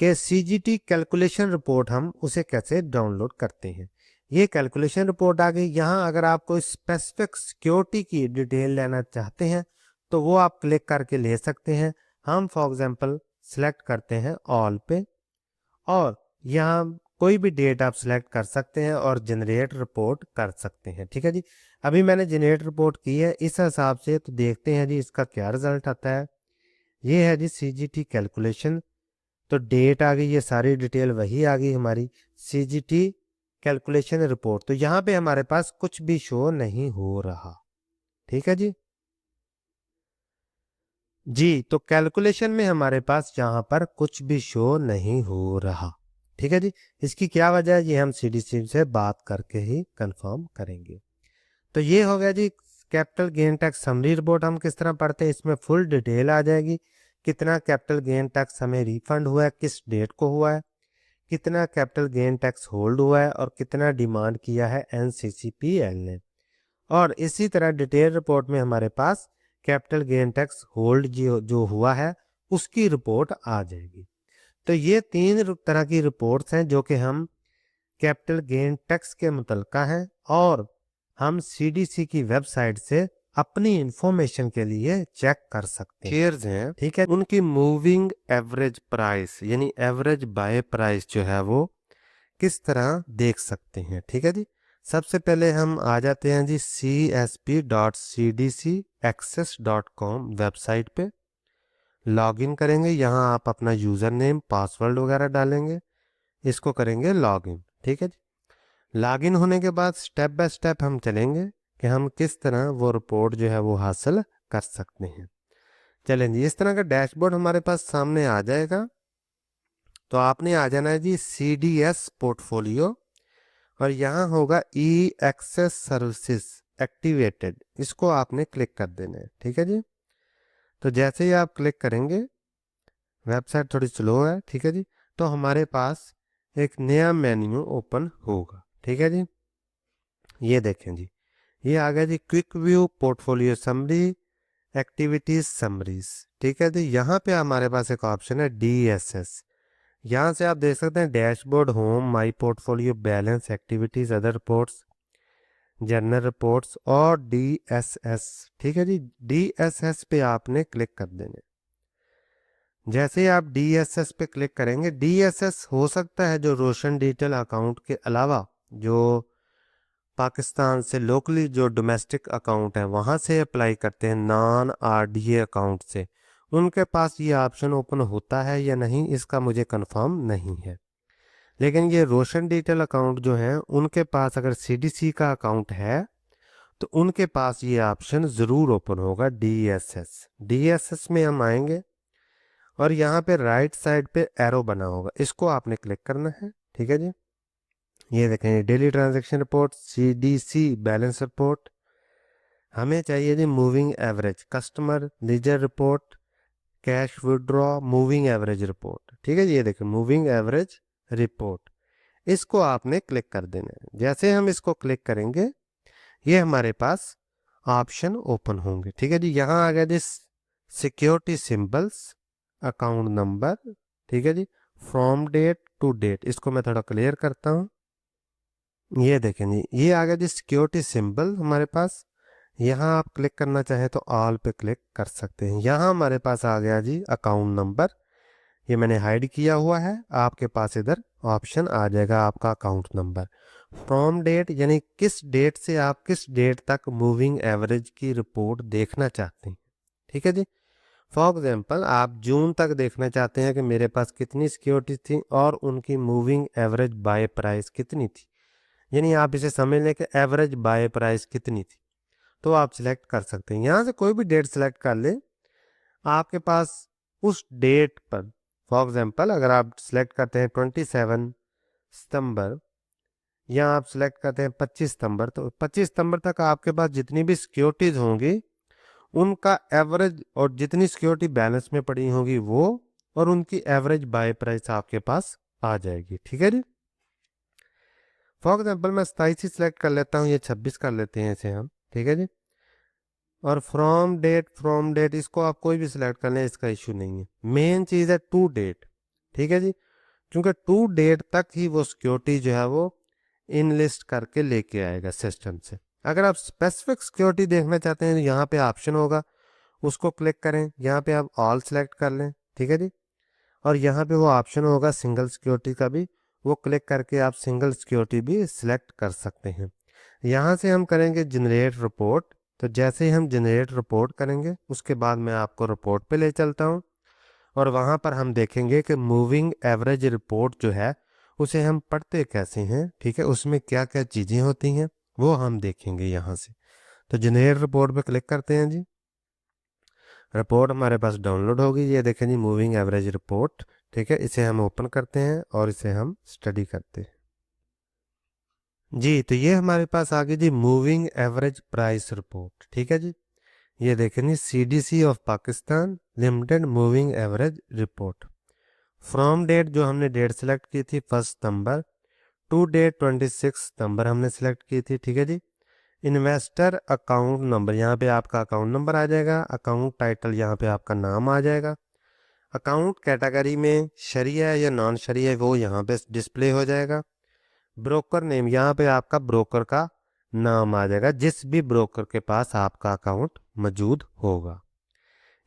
कि सीजीटी कैलकुलेशन रिपोर्ट हम उसे कैसे डाउनलोड करते हैं। ये कैलकुलेशन रिपोर्ट आ गई। यहाँ अगर आप कोई स्पेसिफिक सिक्योरिटी की डिटेल लेना चाहते हैं तो वो आप क्लिक करके ले सकते हैं। हम फॉर एग्जांपल सेलेक्ट करते हैं ऑल पे, और यहाँ कोई भी डेट आप सिलेक्ट कर सकते हैं और जनरेट रिपोर्ट कर सकते हैं। ठीक है जी, अभी मैंने जनरेट रिपोर्ट की है इस हिसाब से, तो देखते हैं जी इसका क्या रिजल्ट आता है। ये है जी सीजीटी कैलकुलेशन, तो डेट आ गई, ये सारी डिटेल वही आ गई हमारी सीजीटी कैलकुलेशन रिपोर्ट। तो यहाँ पे हमारे पास कुछ भी शो नहीं हो रहा। ठीक है जी, तो कैलकुलेशन में हमारे पास यहाँ पर कुछ भी शो नहीं हो रहा। ठीक है जी, इसकी क्या वजह है ये हम सीडीसी से बात करके ही कंफर्म करेंगे। तो ये हो गया जी capital gain tax summary report. हम किस तरह पढ़ते हैं, इसमें फुल डिटेल आ जाएगी, कितना कैपिटल गेन टैक्स हमें रिफंड हुआ है, किस डेट को हुआ है, कितना कैपिटल गेन टैक्स होल्ड हुआ है, और कितना डिमांड किया है एनसीसीपीएल ने। और इसी तरह डिटेल रिपोर्ट में हमारे पास कैपिटल गेन टैक्स होल्ड जो हुआ है उसकी रिपोर्ट आ जाएगी। तो ये तीन तरह की रिपोर्ट्स हैं जो कि हम कैपिटल गेन टैक्स के मुतल्लिका हैं, और हम सीडीसी की वेबसाइट से अपनी इंफॉर्मेशन के लिए चेक कर सकते हैं। शेयर्स हैं, ठीक है, उनकी मूविंग एवरेज प्राइस यानी एवरेज बाय प्राइस जो है वो किस तरह देख सकते हैं। ठीक है जी, सबसे पहले हम आ जाते हैं जी csp.cdcaccess.com वेबसाइट पे, लॉगिन करेंगे। यहाँ आप अपना यूज़र नेम पासवर्ड वगैरह डालेंगे, इसको करेंगे लॉगिन। ठीक है जी, लॉगिन होने के बाद स्टेप बाय स्टेप हम चलेंगे कि हम किस तरह वो रिपोर्ट जो है वो हासिल कर सकते हैं। चलें जी, इस तरह का डैशबोर्ड हमारे पास सामने आ जाएगा। तो आपने आ जाना है जी CDS पोर्टफोलियो, और यहाँ होगा ई एक्सेस सर्विसेज एक्टिवेटेड, इसको आपने क्लिक कर देना है। ठीक है जी, तो जैसे ही आप क्लिक करेंगे, वेबसाइट थोड़ी स्लो है, ठीक है जी, तो हमारे पास एक नया मेन्यू ओपन होगा। ठीक है जी, ये देखें जी, ये आ गया जी quick view portfolio summary activities summaries. ठीक है जी, यहाँ पे हमारे पास एक ऑप्शन है DSS। यहाँ से आप देख सकते हैं dashboard, home, my portfolio, balance, activities, other reports, journal reports और DSS। ठीक है जी, DSS पे आपने क्लिक कर देने। जैसे ही आप DSS पे क्लिक करेंगे, DSS हो सकता है जो रोशन डिजिटल अकाउंट के अलावा जो पाकिस्तान से लोकली जो डोमेस्टिक अकाउंट है वहाँ से अप्लाई करते हैं, नॉन RDA अकाउंट से, उनके पास ये ऑप्शन ओपन होता है या नहीं इसका मुझे कंफर्म नहीं है। लेकिन ये रोशन डिजिटल अकाउंट जो है उनके पास अगर CDC का अकाउंट है तो उनके पास ये ऑप्शन ज़रूर ओपन होगा DSS में हम आएंगे, और यहाँ पे राइट साइड पे एरो बना होगा, इसको आपने क्लिक करना है। ठीक है जी, ये देखें daily transaction report, CDC balance report, हमें चाहिए जी moving average, customer ledger report, cash withdraw, moving average report. ठीक है जी, ये देखें मूविंग एवरेज रिपोर्ट, इसको आपने क्लिक कर देना है। जैसे हम इसको क्लिक करेंगे ये हमारे पास ऑप्शन ओपन होंगे। ठीक है जी, यहाँ आ गया जी सिक्योरिटी सिंबल्स, अकाउंट नंबर, ठीक है जी, फ्रॉम डेट टू डेट, इसको मैं थोड़ा क्लियर करता हूँ। ये देखें जी, ये आ गया जी सिक्योरिटी सिंबल हमारे पास। यहाँ आप क्लिक करना चाहें तो ऑल पे क्लिक कर सकते हैं। यहाँ हमारे पास आ गया जी अकाउंट नंबर, ये मैंने हाइड किया हुआ है, आपके पास इधर ऑप्शन आ जाएगा आपका अकाउंट नंबर। फ्रॉम डेट यानी किस डेट से आप किस डेट तक मूविंग एवरेज की रिपोर्ट देखना चाहते हैं। ठीक है जी, फॉर एग्जांपल आप जून तक देखना चाहते हैं कि मेरे पास कितनी सिक्योरिटी थी और उनकी मूविंग एवरेज बाय प्राइस कितनी थी, यानी आप इसे समझ लें कि एवरेज बाय प्राइस कितनी थी, तो आप सिलेक्ट कर सकते हैं। यहाँ से कोई भी डेट सिलेक्ट कर ले, आपके पास उस डेट पर, फॉर एग्जांपल अगर आप सिलेक्ट करते हैं 27 सितंबर, या आप सिलेक्ट करते हैं 25 सितंबर, तो 25 सितंबर तक आपके पास जितनी भी सिक्योरिटीज होंगी उनका एवरेज, और जितनी सिक्योरिटी बैलेंस में पड़ी होगी वो, और उनकी एवरेज बाय प्राइस आपके पास आ जाएगी। ठीक है जी, फॉर एग्जांपल मैं 27 ही सिलेक्ट कर लेता हूँ, ये 26 कर लेते हैं इसे हम। ठीक है जी, और फ्रॉम डेट इसको आप कोई भी सिलेक्ट कर लें, इसका इशू नहीं है। मेन चीज़ है टू डेट। ठीक है जी, क्योंकि टू डेट तक ही वो सिक्योरिटी जो है वो इनलिस्ट करके लेके आएगा सिस्टम से। अगर आप स्पेसिफिक सिक्योरिटी देखना चाहते हैं तो यहाँ पे ऑप्शन होगा, उसको क्लिक करें, यहाँ पे आप ऑल सेलेक्ट कर लें, ठीक है जी। और यहाँ पे वो ऑप्शन होगा सिंगल सिक्योरिटी का भी, वो क्लिक करके आप सिंगल सिक्योरिटी भी सिलेक्ट कर सकते हैं। यहाँ से हम करेंगे जनरेट रिपोर्ट। तो जैसे ही हम जनरेट रिपोर्ट करेंगे उसके बाद मैं आपको रिपोर्ट पे ले चलता हूँ और वहाँ पर हम देखेंगे कि मूविंग एवरेज रिपोर्ट जो है उसे हम पढ़ते कैसे हैं, ठीक है, उसमें क्या क्या चीज़ें होती हैं वो हम देखेंगे यहाँ से। तो जनरेट रिपोर्ट पे क्लिक करते हैं जी। रिपोर्ट हमारे पास डाउनलोड होगी, ये देखें जी मूविंग एवरेज रिपोर्ट, ठीक है। इसे हम ओपन करते हैं और इसे हम स्टडी करते हैं जी। तो ये हमारे पास आ गई जी मूविंग एवरेज प्राइस रिपोर्ट, ठीक है जी। ये देखें जी CDC of Pakistan limited moving average report. From date जो हमने डेट सेलेक्ट की थी 1 सितंबर, टू डेट 26 सितंबर हमने सेलेक्ट की थी, ठीक है जी। इन्वेस्टर अकाउंट नंबर, यहाँ पे आपका अकाउंट नंबर आ जाएगा। अकाउंट टाइटल, यहाँ पे आपका नाम आ जाएगा। अकाउंट कैटेगरी में शरिया है या नॉन शरिया है वो यहाँ पे डिस्प्ले हो जाएगा। ब्रोकर नेम, यहाँ पे आपका ब्रोकर का नाम आ जाएगा जिस भी ब्रोकर के पास आपका अकाउंट मौजूद होगा।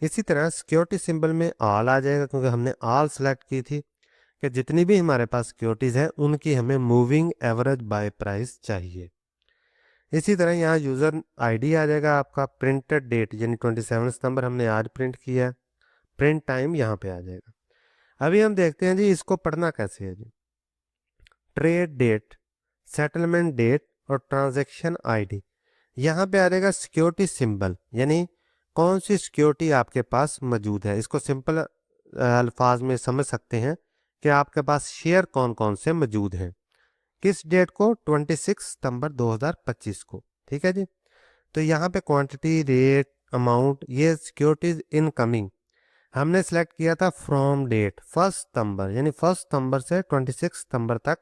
इसी तरह सिक्योरिटी सिंबल में ऑल आ जाएगा क्योंकि हमने ऑल सेलेक्ट की थी कि जितनी भी हमारे पास सिक्योरिटीज़ हैं उनकी हमें मूविंग एवरेज बाय प्राइस चाहिए। इसी तरह यहाँ यूज़र आईडी आ जाएगा आपका। प्रिंटेड डेट यानी 27 सितंबर हमने आज प्रिंट किया है। प्रिंट टाइम यहाँ पे आ जाएगा। अभी हम देखते हैं जी इसको पढ़ना कैसे है जी। ट्रेड डेट, सेटलमेंट डेट और ट्रांजैक्शन आईडी, यहाँ पे आ जाएगा सिक्योरिटी सिंबल, यानी कौन सी सिक्योरिटी आपके पास मौजूद है। इसको सिंपल अल्फाज में समझ सकते हैं कि आपके पास शेयर कौन कौन से मौजूद हैं। किस डेट को? 26 सितंबर 2025 को, ठीक है जी। तो यहाँ पे क्वांटिटी, रेट, अमाउंट, ये सिक्योरिटीज इनकमिंग हमने सेलेक्ट किया था फ्रॉम डेट 1 सितंबर, यानी 1 सितंबर से 26 सितंबर तक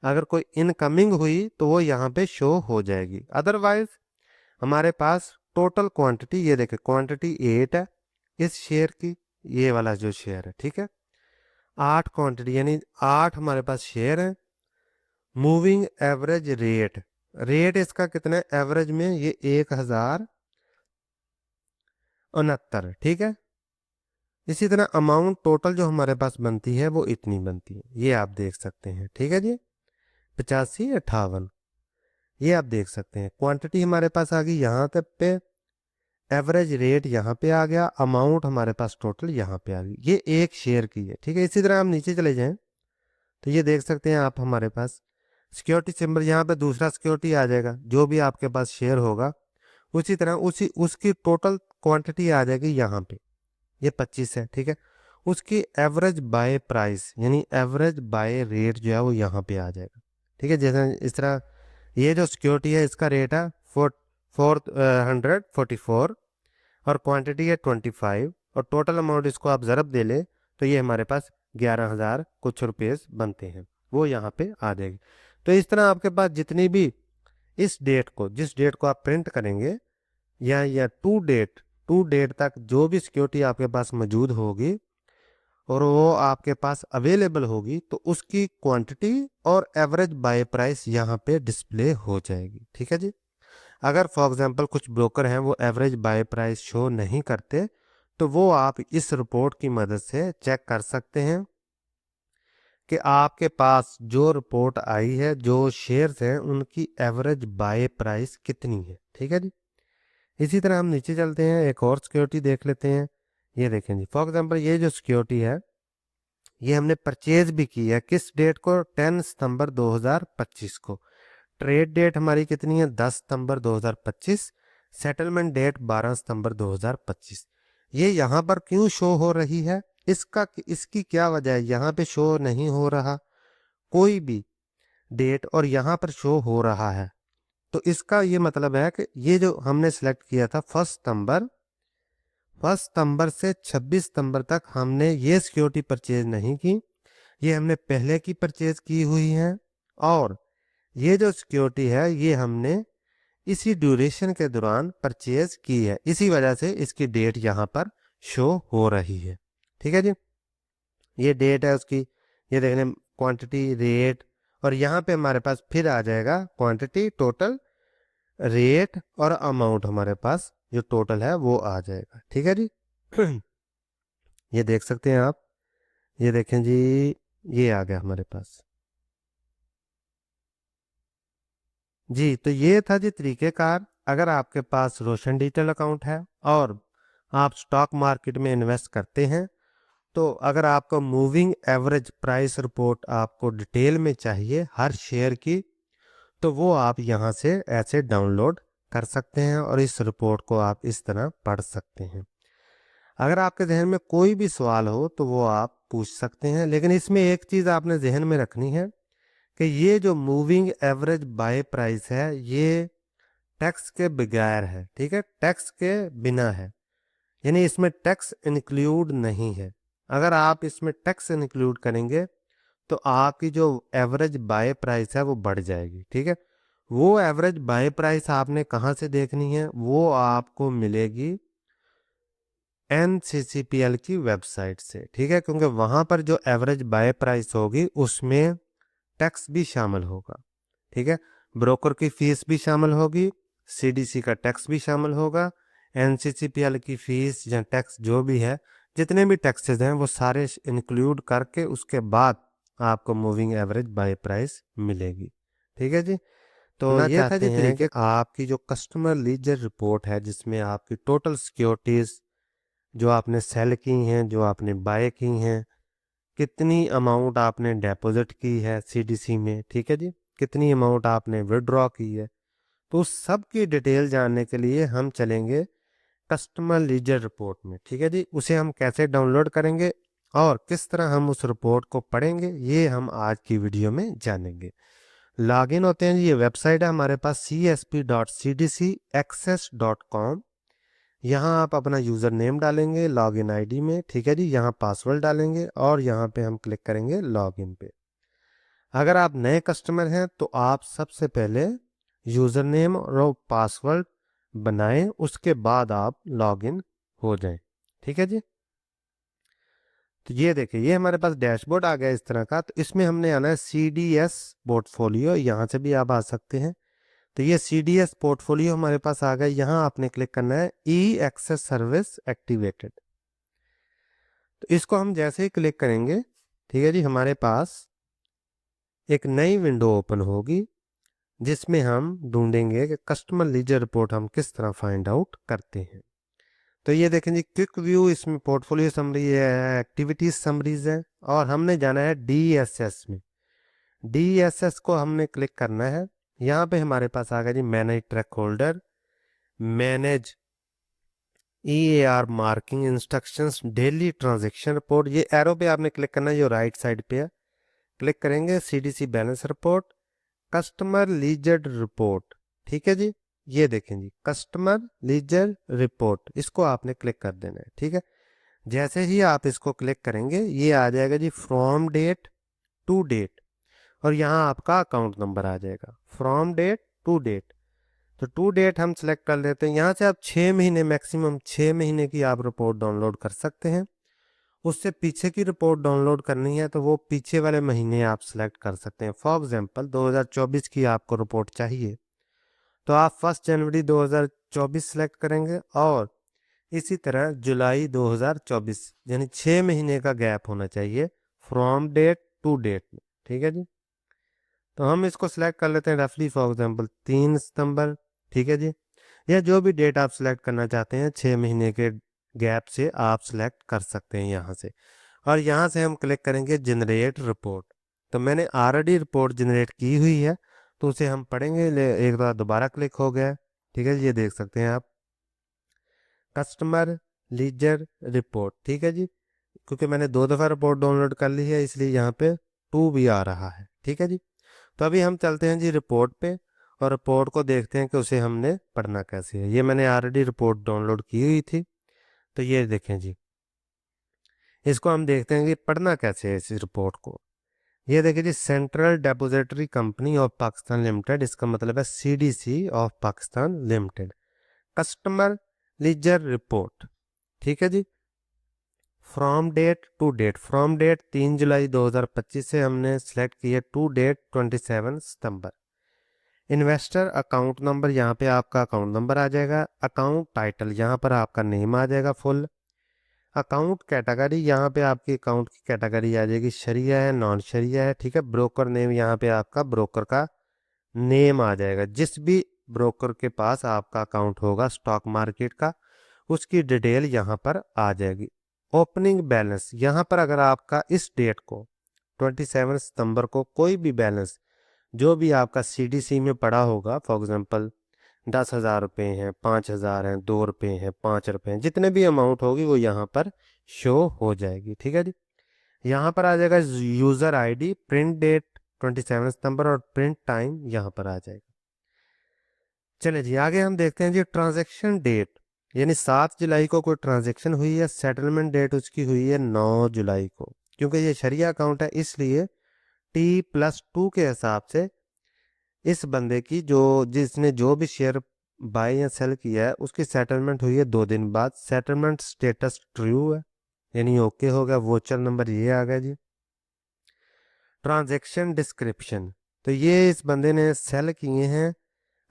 अगर कोई इनकमिंग हुई तो वो यहाँ पे शो हो जाएगी। अदरवाइज हमारे पास टोटल क्वांटिटी, ये देखें क्वांटिटी 8 है इस शेयर की, ये वाला जो शेयर है, ठीक है। 8 क्वांटिटी यानी 8 हमारे पास शेयर है। मूविंग एवरेज रेट, रेट इसका कितना है एवरेज में? ये 1069, ठीक है। इसी तरह अमाउंट टोटल जो हमारे पास बनती है वो इतनी बनती है, ये आप देख सकते हैं, ठीक है जी। 8558 ये आप देख सकते हैं। क्वांटिटी हमारे पास आ गई यहाँ तक पे, एवरेज रेट यहाँ पे आ गया, अमाउंट हमारे पास टोटल यहाँ पे आ गई। ये एक शेयर की है, ठीक है। इसी तरह हम नीचे चले जाएं तो ये देख सकते हैं आप हमारे पास सिक्योरिटी सिंबल, यहाँ पे दूसरा सिक्योरिटी आ जाएगा जो भी आपके पास शेयर होगा। उसी तरह उसकी टोटल क्वांटिटी आ जाएगी यहाँ पे, ये 25 है, ठीक है। उसकी एवरेज बाय प्राइस यानी एवरेज बाय रेट जो है वो यहाँ पे आ जाएगा, ठीक है। जैसे इस तरह ये जो सिक्योरिटी है इसका रेट है 444 और क्वांटिटी है 25 और टोटल अमाउंट इसको आप ज़रब दे लें तो ये हमारे पास 11,000 कुछ रुपये बनते हैं, वो यहाँ पे आ जाएगी। तो इस तरह आपके पास जितनी भी इस डेट को, जिस डेट को आप प्रिंट करेंगे या टू डेट तक जो भी सिक्योरिटी आपके पास मौजूद होगी और वो आपके पास अवेलेबल होगी तो उसकी क्वांटिटी और एवरेज बाय प्राइस यहाँ पे डिस्प्ले हो जाएगी, ठीक है जी। अगर फॉर एग्जांपल कुछ ब्रोकर हैं वो एवरेज बाय प्राइस शो नहीं करते तो वो आप इस रिपोर्ट की मदद से चेक कर सकते हैं कि आपके पास जो रिपोर्ट आई है, जो शेयर्स हैं उनकी एवरेज बाय प्राइस कितनी है, ठीक है जी। इसी तरह हम नीचे चलते हैं, एक और सिक्योरिटी देख लेते हैं। ये देखें जी, फॉर एग्जांपल ये जो सिक्योरिटी है ये हमने परचेज भी की है, किस डेट को? 10 सितंबर 2025 को। ट्रेड डेट हमारी कितनी है? 10 सितंबर 2025। सेटलमेंट डेट 12 सितंबर 2025। ये यहाँ पर क्यों शो हो रही है? इसकी क्या वजह है? यहाँ पे शो नहीं हो रहा कोई भी डेट और यहाँ पर शो हो रहा है। तो इसका ये मतलब है कि ये जो हमने सेलेक्ट किया था 1 सितंबर से 26 सितंबर तक हमने ये सिक्योरिटी परचेज नहीं की, ये हमने पहले की परचेज की हुई है। और ये जो सिक्योरिटी है ये हमने इसी ड्यूरेशन के दौरान परचेज की है, इसी वजह से इसकी डेट यहाँ पर शो हो रही है, ठीक है जी। ये डेट है उसकी ये देख लें क्वांटिटी, रेट, और यहाँ पे हमारे पास फिर आ जाएगा क्वांटिटी, टोटल, रेट और अमाउंट, हमारे पास जो टोटल है वो आ जाएगा। ठीक है जी। ये देख सकते हैं आप, ये देखें जी, ये आ गया हमारे पास। जी, तो ये था जी तरीक़ेकार। अगर आपके पास रोशन डिजिटल अकाउंट है और आप स्टॉक मार्केट में इन्वेस्ट करते हैं, तो अगर आपको मूविंग एवरेज प्राइस रिपोर्ट आपको डिटेल में चाहिए हर शेयर की, तो वो आप यहाँ से ऐसे डाउनलोड कर सकते हैं और इस रिपोर्ट को आप इस तरह पढ़ सकते हैं। अगर आपके जहन में कोई भी सवाल हो तो वो आप पूछ सकते हैं, लेकिन इसमें एक चीज़ आपने जहन में रखनी है कि ये जो मूविंग एवरेज बाय प्राइस है ये टैक्स के बगैर है। ठीक है, टैक्स के बिना है, यानी इसमें टैक्स इंक्लूड नहीं है। अगर आप इसमें टैक्स इंक्लूड करेंगे तो आपकी जो एवरेज बाय प्राइस है वो बढ़ जाएगी। ठीक है, वो एवरेज बाय प्राइस आपने कहाँ से देखनी है, वो आपको मिलेगी NCCPL की वेबसाइट से। ठीक है, क्योंकि वहाँ पर जो एवरेज बाय प्राइस होगी उसमें टैक्स भी शामिल होगा। ठीक है, ब्रोकर की फीस भी शामिल होगी, CDC का टैक्स भी शामिल होगा, NCCPL की फीस या टैक्स जो भी है, जितने भी टैक्सेस हैं वो सारे इंक्लूड करके उसके बाद आपको मूविंग एवरेज बाय प्राइस मिलेगी। ठीक है जी। तो ये था जी तरीके, आपकी जो कस्टमर लीजर रिपोर्ट है जिसमें आपकी टोटल सिक्योरिटीज जो आपने सेल की हैं, जो आपने बाय की हैं, कितनी अमाउंट आपने डिपॉजिट की है CDC में, ठीक है जी, कितनी अमाउंट आपने विड्रॉ की है, तो उस सब की डिटेल जानने के लिए हम चलेंगे कस्टमर लीजर रिपोर्ट में। ठीक है जी, उसे हम कैसे डाउनलोड करेंगे और किस तरह हम उस रिपोर्ट को पढ़ेंगे, ये हम आज की वीडियो में जानेंगे। लॉगिन होते हैं जी, ये वेबसाइट है हमारे पास csp.cdcaccess.com। यहाँ आप अपना यूज़र नेम डालेंगे लॉगिन आईडी में। ठीक है जी, यहाँ पासवर्ड डालेंगे और यहाँ पे हम क्लिक करेंगे लॉगिन पे। अगर आप नए कस्टमर हैं तो आप सबसे पहले यूज़र नेम और पासवर्ड बनाएं, उसके बाद आप लॉगिन हो जाएं। ठीक है जी। तो ये देखिए, ये हमारे पास डैशबोर्ड आ गया इस तरह का। तो इसमें हमने आना है CDS पोर्टफोलियो, यहाँ से भी आप आ सकते हैं। तो ये CDS पोर्टफोलियो हमारे पास आ गया, यहाँ आपने क्लिक करना है ई एक्सेस सर्विस एक्टिवेटेड। तो इसको हम जैसे ही क्लिक करेंगे, ठीक है जी, हमारे पास एक नई विंडो ओपन होगी जिसमें हम ढूंढेंगे कि कस्टमर लीजर रिपोर्ट हम किस तरह फाइंड आउट करते हैं। तो ये देखें जी, क्विक व्यू, इसमें पोर्टफोलियो समरी है, एक्टिविटीज समरीज है, और हमने जाना है DSS में। DSS को हमने क्लिक करना है। यहाँ पे हमारे पास आ गया जी manage track holder, manage EAR marking instructions, daily transaction report. ये एरो पे आपने क्लिक करना है जो राइट साइड पे है। क्लिक करेंगे CDC balance report, customer ledger report. ठीक है जी, ये देखें जी कस्टमर लीजर रिपोर्ट, इसको आपने क्लिक कर देना है। ठीक है, जैसे ही आप इसको क्लिक करेंगे ये आ जाएगा जी फ्रॉम डेट टू डेट, और यहाँ आपका अकाउंट नंबर आ जाएगा फ्रॉम डेट टू डेट। तो टू डेट हम सेलेक्ट कर लेते हैं। यहाँ से आप 6 महीने, मैक्सिमम 6 महीने की आप रिपोर्ट डाउनलोड कर सकते हैं। उससे पीछे की रिपोर्ट डाउनलोड करनी है तो वो पीछे वाले महीने आप सेलेक्ट कर सकते हैं। फॉर एग्जांपल 2024 की आपको रिपोर्ट चाहिए तो आप 1 जनवरी 2024 सेलेक्ट करेंगे, और इसी तरह जुलाई 2024, यानी 6 महीने का गैप होना चाहिए फ्रॉम डेट टू डेट में। ठीक है जी, तो हम इसको सिलेक्ट कर लेते हैं रफली, फॉर एग्जांपल 3 सितंबर। ठीक है जी, या जो भी डेट आप सिलेक्ट करना चाहते हैं 6 महीने के गैप से आप सिलेक्ट कर सकते हैं यहाँ से। और यहाँ से हम क्लिक करेंगे जनरेट रिपोर्ट। तो मैंने ऑलरेडी रिपोर्ट जनरेट की हुई है तो उसे हम पढ़ेंगे। एक बार दोबारा क्लिक हो गया। ठीक है जी, ये देख सकते हैं आप कस्टमर लीजर रिपोर्ट। ठीक है जी, क्योंकि मैंने 2 दफ़ा रिपोर्ट डाउनलोड कर ली है इसलिए यहाँ पे 2 भी आ रहा है। ठीक है जी, तो अभी हम चलते हैं जी रिपोर्ट पे और रिपोर्ट को देखते हैं कि उसे हमने पढ़ना कैसे है। ये मैंने ऑलरेडी रिपोर्ट डाउनलोड की हुई थी, तो ये देखें जी, इसको हम देखते हैं कि पढ़ना कैसे है इस रिपोर्ट को। ये देखिए जी, central depository company of Pakistan limited, इसका मतलब है CDC of Pakistan limited, customer ledger report. ठीक है जी, from date to date, from date 3 जुलाई 2025 से हमने सेलेक्ट किया टू डेट 27 सितंबर। इन्वेस्टर अकाउंट नंबर, यहाँ पे आपका अकाउंट नंबर आ जाएगा। अकाउंट टाइटल, यहाँ पर आपका नेम आ जाएगा फुल। अकाउंट कैटेगरी, यहाँ पे आपकी अकाउंट की कैटेगरी आ जाएगी, शरिया है नॉन शरिया है, ठीक है। ब्रोकर नेम, यहाँ पे आपका ब्रोकर का नेम आ जाएगा। जिस भी ब्रोकर के पास आपका अकाउंट होगा स्टॉक मार्केट का, उसकी डिटेल यहाँ पर आ जाएगी। ओपनिंग बैलेंस, यहाँ पर अगर आपका इस डेट को 27 सितंबर को कोई भी बैलेंस जो भी आपका सीडीसी में पड़ा होगा, फॉर एग्जांपल 10,000 रुपये हैं, 5,000 हैं, 2 रुपये हैं, 5 रुपये हैं, जितने भी अमाउंट होगी वो यहाँ पर शो हो जाएगी, ठीक है जी। यहाँ पर आ जाएगा यूजर आईडी, प्रिंट डेट 27 सितंबर और प्रिंट टाइम यहाँ पर आ जाएगा। चलिए जी आगे हम देखते हैं जी ट्रांजैक्शन डेट, यानी 7 जुलाई को कोई ट्रांजैक्शन हुई है, सेटलमेंट डेट उसकी हुई है 9 जुलाई को। क्योंकि ये शरिया अकाउंट है इसलिए T+2 के हिसाब से इस बंदे की जिसने जो भी शेयर बाय या सेल किया है उसकी सेटलमेंट हुई है 2 दिन बाद। सेटलमेंट स्टेटस ट्रू है, यानी ओके हो गया। वोचर नंबर ये आ गया जी। ट्रांजैक्शन डिस्क्रिप्शन, तो ये इस बंदे ने सेल किए हैं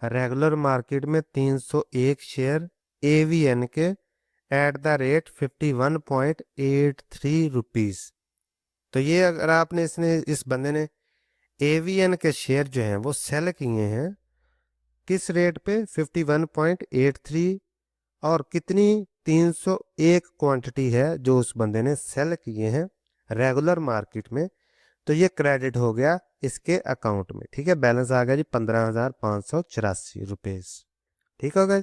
रेगुलर मार्केट में 301 शेयर AVN के एट द रेट 51.83 रुपीज। तो ये अगर आपने इस बंदे ने AVN के शेयर जो हैं वो सेल किए हैं किस रेट पे 51.83, और कितनी 301 क्वांटिटी है जो उस बंदे ने सेल किए हैं रेगुलर मार्केट में, तो ये क्रेडिट हो गया इसके अकाउंट में, ठीक है। बैलेंस आ गया जी 15,584 रुपीज, ठीक हो गया।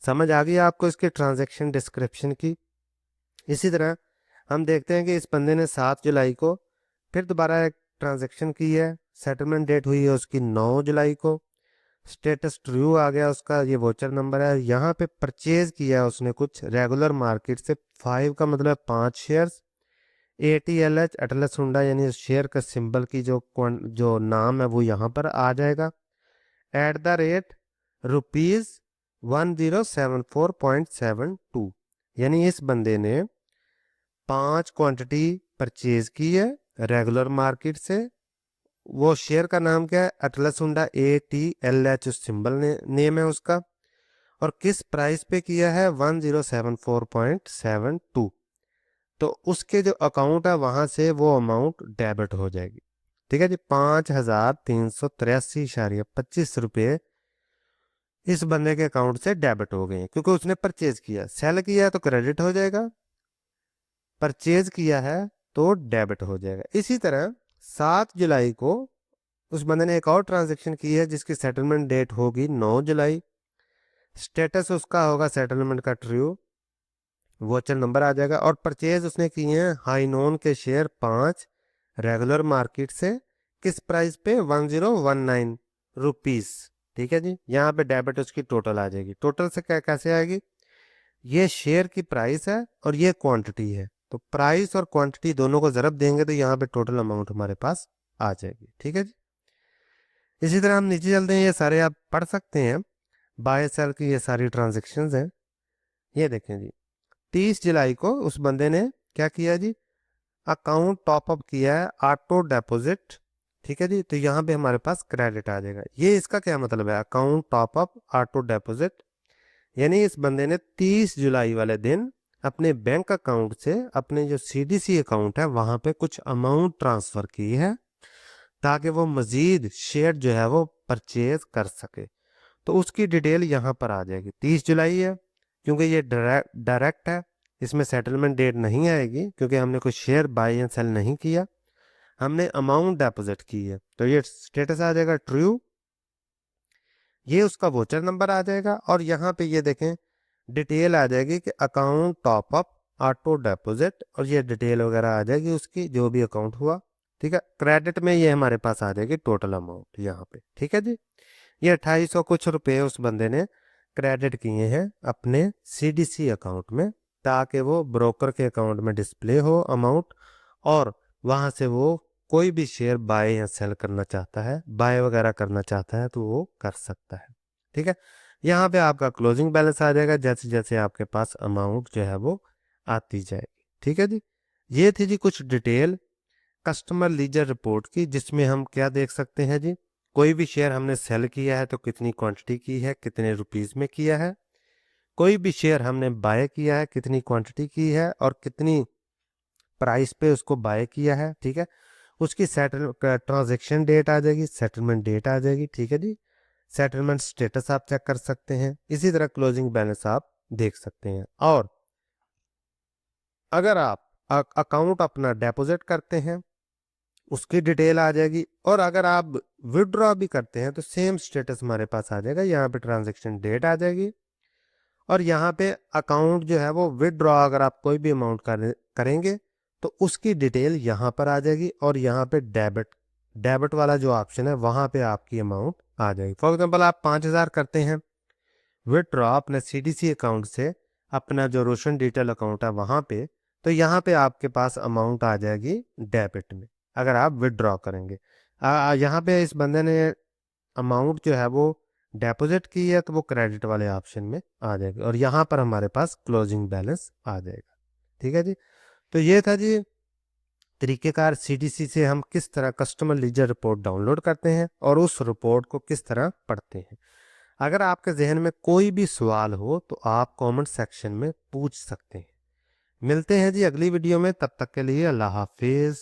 समझ आ गई आपको इसके ट्रांजैक्शन डिस्क्रिप्शन की। इसी तरह हम देखते हैं कि इस बंदे ने 7 जुलाई को फिर दोबारा एक ट्रांजैक्शन की है, सेटलमेंट डेट हुई है उसकी 9 जुलाई को। स्टेटस ट्रू आ गया उसका, ये वोचर नंबर है। यहाँ पे परचेज किया है उसने कुछ रेगुलर मार्केट से 5 का मतलब 5 शेयर्स। ATLH अटलस हुंडा, यानी शेयर का सिंबल की जो नाम है वो यहाँ पर आ जाएगा एट द रेट ₹1074.72, यानी इस बंदे ने 5 क्वांटिटी परचेज की है रेगुलर मार्केट से। वो शेयर का नाम क्या है, अटलस हुंडा ATLH सिंबल नेम है उसका, और किस प्राइस पे किया है 1074.72। तो उसके जो अकाउंट है वहां से वो अमाउंट डेबिट हो जाएगी, ठीक है जी। 5,383.25 रुपये इस बंदे के अकाउंट से डेबिट हो गए क्योंकि उसने परचेज किया। सेल किया है तो क्रेडिट हो जाएगा, परचेज किया है तो डेबिट हो जाएगा। इसी तरह 7 जुलाई को उस बंदे ने एक और ट्रांजैक्शन की है जिसकी सेटलमेंट डेट होगी 9 जुलाई। स्टेटस उसका होगा सेटलमेंट का ट्रू, वोचर नंबर आ जाएगा। और परचेज उसने किए हैं हाई नोन के शेयर 5 रेगुलर मार्केट से, किस प्राइस पे 1019 रुपीज, ठीक है जी। यहाँ पे डेबिट उसकी टोटल आ जाएगी। टोटल से कैसे आएगी, ये शेयर की प्राइस है और ये क्वांटिटी है, तो प्राइस और क्वांटिटी दोनों को जरब देंगे तो यहाँ पे टोटल अमाउंट हमारे पास आ जाएगी, ठीक है जी। इसी तरह हम नीचे चलते हैं, ये सारे आप पढ़ सकते हैं, बाय सेल की ये सारी ट्रांजेक्शन्स हैं। ये देखें जी 30 जुलाई को उस बंदे ने क्या किया जी, अकाउंट टॉपअप किया है ऑटो डिपॉजिट, ठीक है जी। तो यहाँ पे हमारे पास क्रेडिट आ जाएगा। ये इसका क्या मतलब है, अकाउंट टॉपअप ऑटो डिपॉजिट, यानी इस बंदे ने 30 जुलाई वाले दिन अपने बैंक अकाउंट से अपने जो CDC अकाउंट है वहां पे कुछ अमाउंट ट्रांसफर की है ताकि वो मजीद शेयर जो है वो परचेज कर सके। तो उसकी डिटेल यहाँ पर आ जाएगी। 30 जुलाई है क्योंकि ये डायरेक्ट है, इसमें सेटलमेंट डेट नहीं आएगी क्योंकि हमने कोई शेयर बाय एंड सेल नहीं किया, हमने अमाउंट डिपॉजिट की है। तो ये स्टेटस आ जाएगा ट्रू, ये उसका वोचर नंबर आ जाएगा। और यहाँ पे ये देखें डिटेल आ जाएगी कि अकाउंट टॉपअप ऑटो डिपॉजिट, और ये डिटेल वगैरह आ जाएगी उसकी जो भी अकाउंट हुआ, ठीक है। क्रेडिट में ये हमारे पास आ जाएगी टोटल अमाउंट यहाँ पे, ठीक है जी। ये 2800 कुछ रुपए उस बंदे ने क्रेडिट किए हैं अपने CDC अकाउंट में ताकि वो ब्रोकर के अकाउंट में डिस्प्ले हो अमाउंट, और वहां से वो कोई भी शेयर बाय या सेल करना चाहता है, बाय वगैरह करना चाहता है तो वो कर सकता है, ठीक है। यहाँ पे आपका क्लोजिंग बैलेंस आ जाएगा जैसे जैसे आपके पास अमाउंट जो है वो आती जाएगी, ठीक है जी। ये थी जी कुछ डिटेल कस्टमर लीजर रिपोर्ट की, जिसमें हम क्या देख सकते हैं जी, कोई भी शेयर हमने सेल किया है तो कितनी क्वांटिटी की है, कितने रुपीस में किया है, कोई भी शेयर हमने बाय किया है कितनी क्वांटिटी की है और कितनी प्राइस पे उसको बाय किया है, ठीक है। उसकी सेटल ट्रांजेक्शन डेट आ जाएगी, सेटलमेंट डेट आ जाएगी, ठीक है जी। सेटलमेंट स्टेटस आप चेक कर सकते हैं, इसी तरह क्लोजिंग बैलेंस आप देख सकते हैं। और अगर आप अकाउंट अपना डिपॉजिट करते हैं उसकी डिटेल आ जाएगी, और अगर आप विड्रॉ भी करते हैं तो सेम स्टेटस हमारे पास आ जाएगा। यहाँ पे ट्रांजेक्शन डेट आ जाएगी और यहाँ पे अकाउंट जो है वो विड्रॉ अगर आप कोई भी अमाउंट करेंगे तो उसकी डिटेल यहाँ पर आ जाएगी, और यहाँ पे डेबिट डेबिट वाला जो ऑप्शन है वहाँ पे आपकी अमाउंट आ जाएगी। फॉर एग्जांपल आप 5,000 करते हैं विड्रॉ अपने सीडीसी अकाउंट से अपना जो रोशन डिटेल अकाउंट है वहाँ पे, तो यहाँ पे आपके पास अमाउंट आ जाएगी डेबिट में अगर आप विड्रॉ करेंगे। यहाँ पे इस बंदे ने अमाउंट जो है वो डिपॉजिट की है तो वो क्रेडिट वाले ऑप्शन में आ जाएगी, और यहाँ पर हमारे पास क्लोजिंग बैलेंस आ जाएगा, ठीक है जी। तो ये था जी तरीकेकार सीडीसी से हम किस तरह कस्टमर लीजर रिपोर्ट डाउनलोड करते हैं और उस रिपोर्ट को किस तरह पढ़ते हैं। अगर आपके जहन में कोई भी सवाल हो तो आप कमेंट सेक्शन में पूछ सकते हैं। मिलते हैं जी अगली वीडियो में, तब तक के लिए अल्लाह हाफिज।